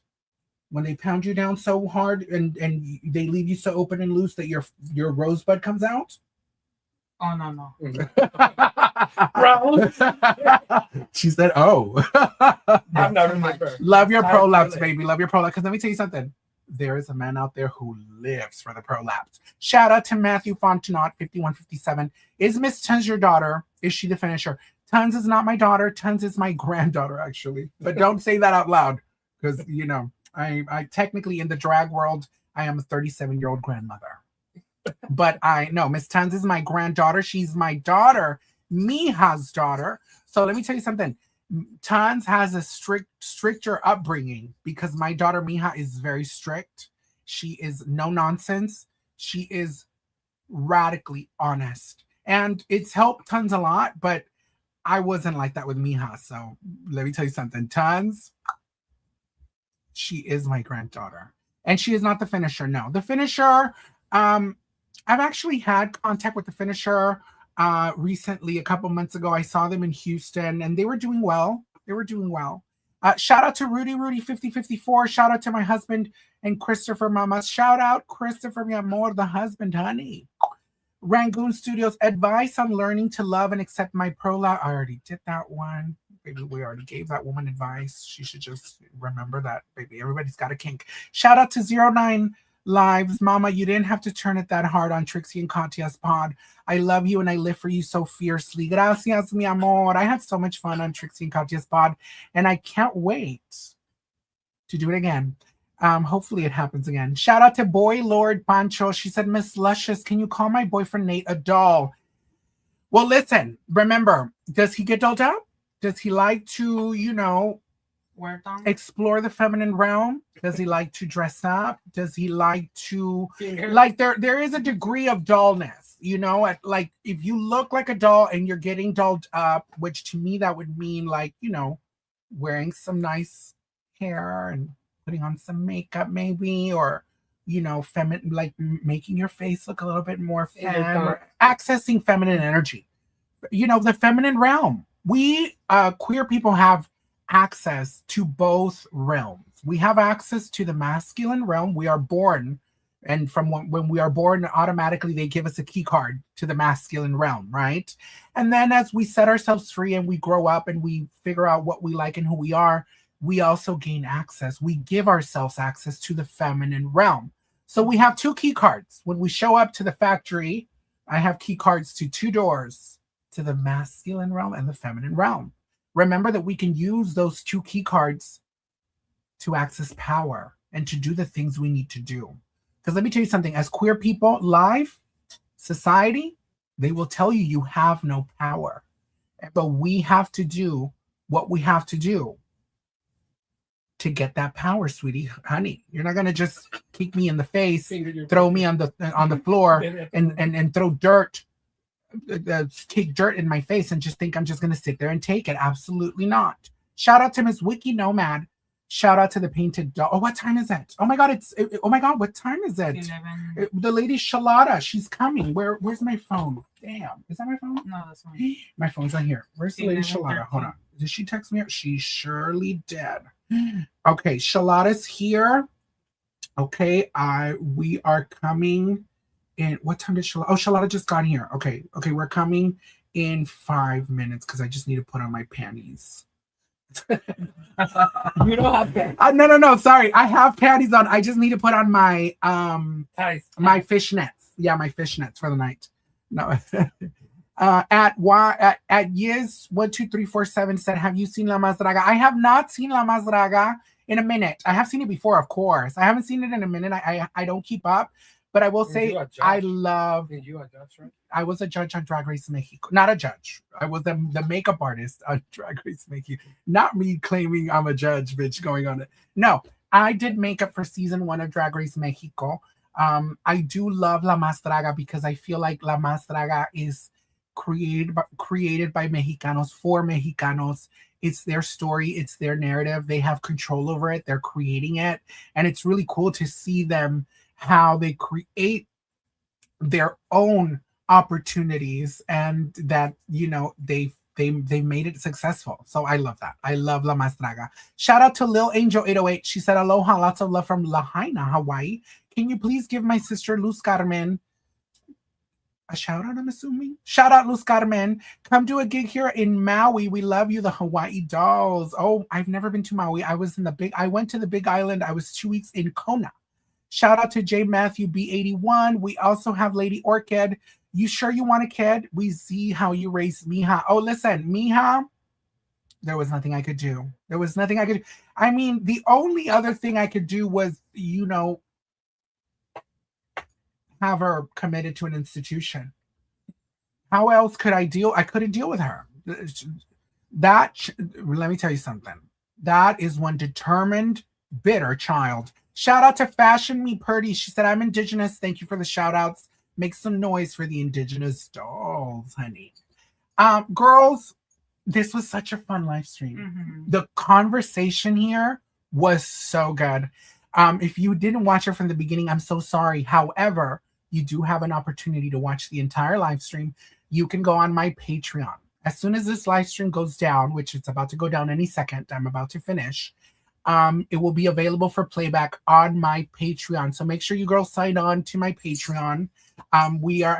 When they pound you down so hard and they leave you so open and loose that your rosebud comes out? Oh, no. She said, oh. I'm not in my birth. Love your prolapse, baby. Love your prolapse. Because let me tell you something. There is a man out there who lives for the prolapse. Shout out to Matthew Fontenot, 5157. Is Miss Tons your daughter? Is she the finisher? Tons is not my daughter. Tons is my granddaughter, actually. But don't say that out loud. Because, I technically, in the drag world, I am a 37-year-old grandmother. But Miss Tons is my granddaughter. She's my daughter, Miha's daughter. So let me tell you something. Tons has a stricter upbringing because my daughter Miha is very strict. She is no nonsense. She is radically honest. And it's helped Tons a lot, but I wasn't like that with Miha. So let me tell you something. Tons, she is my granddaughter. And she is not the finisher. No. The finisher, I've actually had contact with the finisher recently, a couple months ago. I saw them in Houston and they were doing well. Shout out to Rudy 5054. Shout out to my husband and Christopher Mama. Shout out Christopher, mi amor, the husband, honey. Rangoon Studios, advice on learning to love and accept my prolapse. I already did that one. Baby, we already gave that woman advice. She should just remember that, baby. Everybody's got a kink. Shout out to 09 Lives. Mama, you didn't have to turn it that hard on Trixie and Katya's pod. I love you and I live for you so fiercely. Gracias, mi amor. I had so much fun on Trixie and Katya's pod, and I can't wait to do it again. Hopefully it happens again. Shout out to Boy Lord Pancho. She said, Miss Lushious, can you call my boyfriend Nate a doll? Well, listen, remember, does he get dolled out? Does he like to, explore the feminine realm? Does he like to dress up? Does he like to there is a degree of dullness, like if you look like a doll and you're getting dolled up, which to me that would mean wearing some nice hair and putting on some makeup maybe, or feminine, like making your face look a little bit more femme, or accessing feminine energy, the feminine realm. We queer people have access to both realms. We have access to the masculine realm. We are born, and from when we are born, automatically they give us a key card to the masculine realm, right? And then as we set ourselves free and we grow up and we figure out what we like and who we are, we also gain access. We give ourselves access to the feminine realm. So we have 2 key cards. When we show up to the factory, I have key cards to 2 doors, to the masculine realm and the feminine realm. Remember that we can use those 2 key cards to access power and to do the things we need to do. Because let me tell you something, as queer people, live, society, they will tell you you have no power. But we have to do what we have to do to get that power, sweetie. Honey, you're not going to just kick me in the face, throw me on the floor and throw dirt, kick dirt in my face and just think I'm just going to sit there and take it. Absolutely not. Shout out to Miss Wiki Nomad. Shout out to the painted doll. Oh, what time is it? Oh my God, oh my God, what time is it? 11. The lady Shalada, she's coming. Where's my phone? Damn, is that my phone? No, that's fine. My phone's right here. Where's the lady 11:13. Shalada? Hold on. Did she text me? She surely did. Okay, Shalada's here. Okay, we are coming in. What time did Shalada? Oh, Shalada just got here. Okay, we're coming in 5 minutes because I just need to put on my panties. You don't have panties. No. Sorry, I have panties on. I just need to put on my my fishnets. Yeah, my fishnets for the night. No. At Yiz12347 said, "Have you seen La Más Draga?" I have not seen La Más Draga in a minute. I have seen it before, of course. I haven't seen it in a minute. I don't keep up, but I will say I love. Did you a judge, right? I was a judge on Drag Race Mexico. Not a judge. I was the makeup artist on Drag Race Mexico. Not me claiming I'm a judge, bitch, going on it. No, I did makeup for season 1 of Drag Race Mexico. I do love La Más Draga because I feel like La Más Draga is created by Mexicanos for Mexicanos. It's their story. It's their narrative. They have control over it. They're creating it. And it's really cool to see them, how they create their own opportunities and that, you know, they made it successful. So I love that. I love La Más Draga. Shout out to Lil Angel 808. She said, "Aloha, lots of love from Lahaina, Hawaii. Can you please give my sister Luz Carmen a shout out, I'm assuming? Shout out, Luz Carmen. Come do a gig here in Maui. We love you, the Hawaii Dolls." Oh, I've never been to Maui. I went to the Big Island. I was 2 weeks in Kona. Shout out to J. Matthew B81. We also have Lady Orchid. "You sure you want a kid? We see how you raised Mija." Oh, listen, Mija, there was nothing I could do. I mean, the only other thing I could do was, you know, have her committed to an institution. How else could I deal? I couldn't deal with her. Let me tell you something. That is one determined, bitter child. Shout out to Fashion Me Purdy. She said, "I'm Indigenous. Thank you for the shout outs. Make some noise for the Indigenous dolls, honey." Girls, this was such a fun live stream. Mm-hmm. The conversation here was so good. If you didn't watch it from the beginning, I'm so sorry. However, you do have an opportunity to watch the entire live stream. You can go on my Patreon. As soon as this live stream goes down, which it's about to go down any second, I'm about to finish, it will be available for playback on my Patreon. So make sure you girls sign on to my Patreon. I'm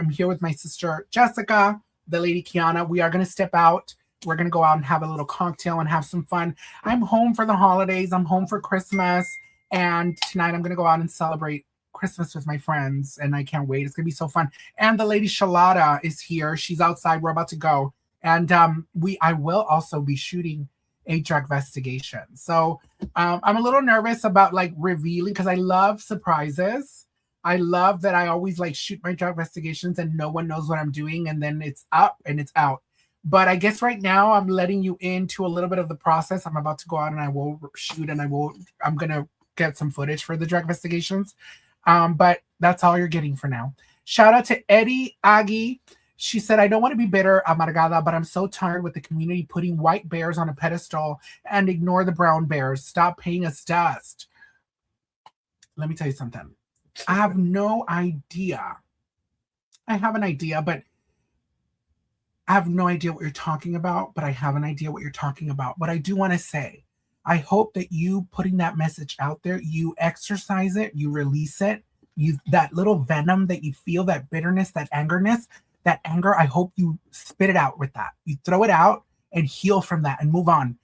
here with my sister Jessica, the lady Kiana. We are going to step out. We're going to go out and have a little cocktail and have some fun. I'm home for the holidays. I'm home for Christmas. And tonight I'm going to go out and celebrate Christmas with my friends. And I can't wait. It's going to be so fun. And the lady Shalada is here. She's outside. We're about to go. And I will also be shooting a drag investigation. So I'm a little nervous about like revealing, because I love surprises. I love that I always like shoot my drag investigations and no one knows what I'm doing, and then it's up and it's out. But I guess right now I'm letting you into a little bit of the process. I'm about to go out and I will shoot, and I'm gonna get some footage for the drag investigations. But that's all you're getting for now. Shout out to Eddie Aggie. She said, "I don't want to be bitter, amargada, but I'm so tired with the community putting white bears on a pedestal and ignore the brown bears. Stop paying us dust." Let me tell you something. I have no idea. I have an idea, but I have no idea what you're talking about, but I have an idea what you're talking about. But I do want to say, I hope that you putting that message out there, you exercise it, you release it, you that little venom that you feel, that bitterness, that anger, I hope you spit it out with that. You throw it out and heal from that and move on.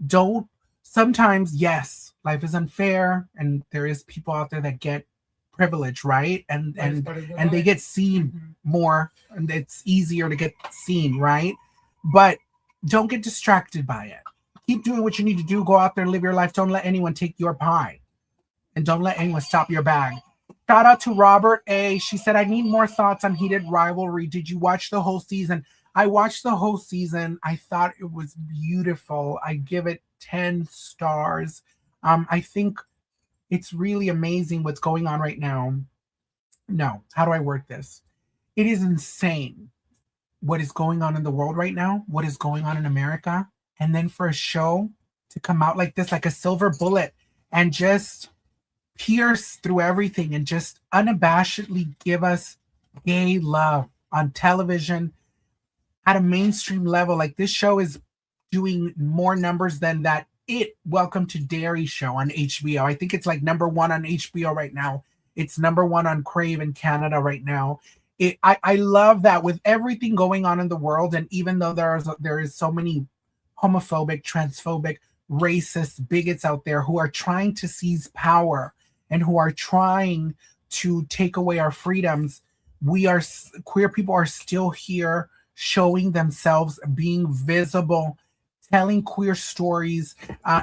Don't, sometimes, yes, life is unfair and there is people out there that get privilege, right? And they get seen more and it's easier to get seen, right? But don't get distracted by it. Keep doing what you need to do. Go out there and live your life. Don't let anyone take your pie. And don't let anyone stop your bag. Shout out to Robert A. She said, I need more thoughts on Heated Rivalry. Did you watch the whole season? I watched the whole season. I thought it was beautiful. I give it 10 stars. I think it's really amazing what's going on right now. No, how do I word this? It is insane what is going on in the world right now, what is going on in America. And then for a show to come out like this, like a silver bullet, and just pierce through everything and just unabashedly give us gay love on television at a mainstream level. Like this show is doing more numbers than that Welcome to Dairy show on HBO. I think it's like number 1 on HBO right now. It's number 1 on Crave in Canada right now. I love that with everything going on in the world, and even though there is so many homophobic, transphobic, racist bigots out there who are trying to seize power and who are trying to take away our freedoms, queer people are still here showing themselves, being visible, telling queer stories,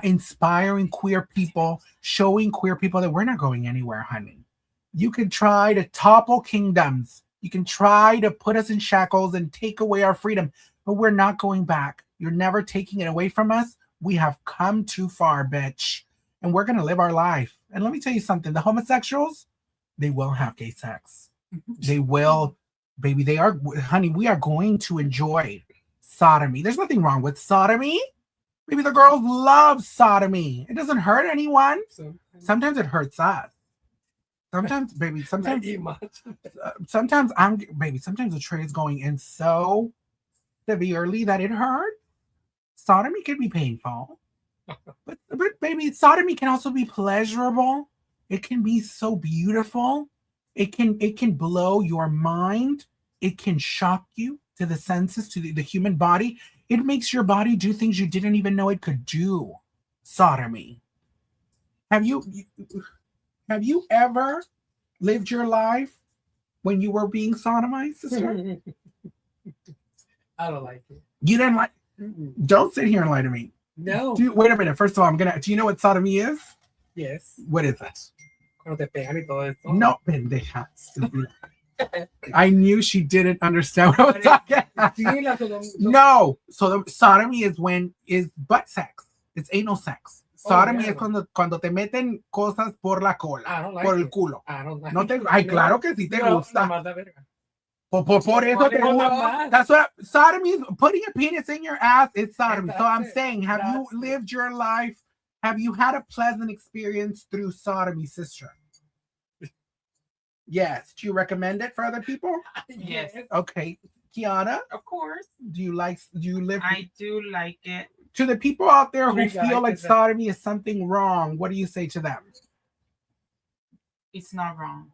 inspiring queer people, showing queer people that we're not going anywhere, honey. You can try to topple kingdoms. You can try to put us in shackles and take away our freedom, but we're not going back. You're never taking it away from us. We have come too far, bitch. And we're going to live our life. And let me tell you something. The homosexuals, they will have gay sex. They will, baby. They are, honey, we are going to enjoy sodomy. There's nothing wrong with sodomy. Maybe the girls love sodomy. It doesn't hurt anyone. Sometimes it hurts us. Sometimes, baby, sometimes the tray is going in so severely that it hurts. Sodomy can be painful. But baby, sodomy can also be pleasurable. It can be so beautiful. It can blow your mind. It can shock you to the senses, to the human body. It makes your body do things you didn't even know it could do. Sodomy. Have you ever lived your life when you were being sodomized, sister? I don't like it. You didn't like? Don't sit here and lie to me. No. Wait a minute. First of all, do you know what sodomy is? Yes. What is it? Cuando te pegan y todo esto. No, pendeja. I knew she didn't understand what I was talking about. No. So the sodomy is butt sex. It's anal sex. Sodomy es cuando te meten cosas por la cola, por el culo. No te, ay, claro que sí te gusta. Por eso te gusta. That's what sodomy is. Putting a penis in your ass. It's sodomy. So I'm saying, have you lived your life? Have you had a pleasant experience through sodomy, sister? Yes. Do you recommend it for other people? Yes. Okay. Kiana? Of course. Do you live? I do like it. To the people out there who feel like sodomy is something wrong, what do you say to them? It's not wrong.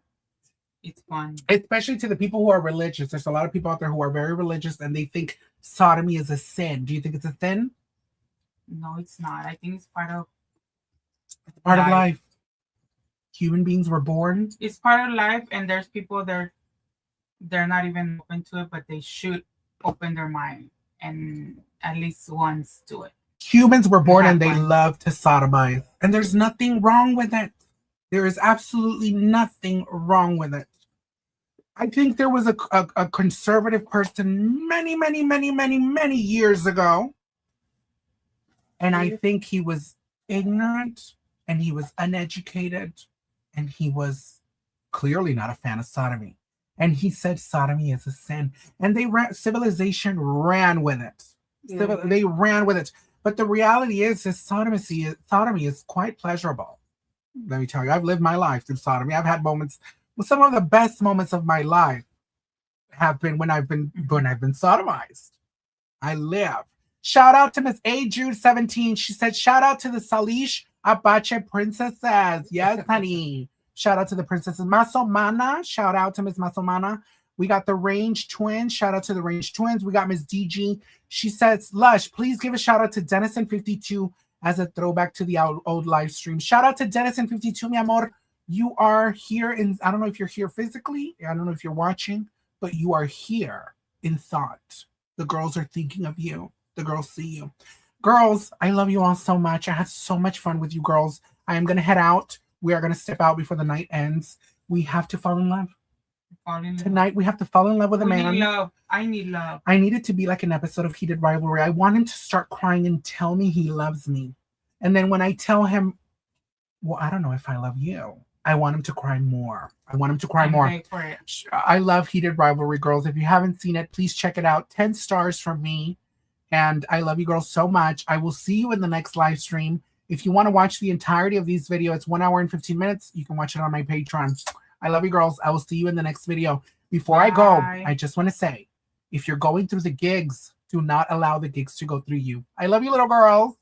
It's fun. Especially to the people who are religious. There's a lot of people out there who are very religious and they think sodomy is a sin. Do you think it's a sin? No, it's not. I think it's part of life. Human beings were born. It's part of life, and there's people they're not even open to it, but they should open their mind and at least once do it. Humans were born and they love to sodomize, and there's nothing wrong with it. There is absolutely nothing wrong with it. I think there was a conservative person many years ago, and I think he was ignorant and he was uneducated and he was clearly not a fan of sodomy. And he said sodomy is a sin, and civilization ran with it. They ran with it. But the reality is sodomy is quite pleasurable. Let me tell you, I've lived my life through sodomy. I've had moments. Well, some of the best moments of my life have been when I've been sodomized. I live. Shout out to Miss A. Jude 17. She said, shout out to the Salish Apache princesses. Yes, honey. Shout out to the princesses. Masomana. Shout out to Miss Masomana. We got the Range Twins. Shout out to the Range Twins. We got Miss DG. She says, Lush, please give a shout out to Dennison52 as a throwback to the old live stream. Shout out to Dennison52, mi amor. You are here in, I don't know if you're here physically. I don't know if you're watching, but you are here in thought. The girls are thinking of you. The girls see you. Girls, I love you all so much. I had so much fun with you girls. I am going to head out. We are going to step out before the night ends. We have to fall in love. Tonight, we have to fall in love with a man. Need love. I need love. I need it to be like an episode of Heated Rivalry. I want him to start crying and tell me he loves me. And then when I tell him, well, I don't know if I love you, I want him to cry more. I want him to cry more. For it. I love Heated Rivalry, girls. If you haven't seen it, please check it out. 10 stars from me. And I love you girls so much. I will see you in the next live stream. If you want to watch the entirety of these videos, it's 1 hour and 15 minutes. You can watch it on my Patreon. I love you girls. I will see you in the next video. Before I go, I just want to say, if you're going through the gigs, do not allow the gigs to go through you. I love you, little girls.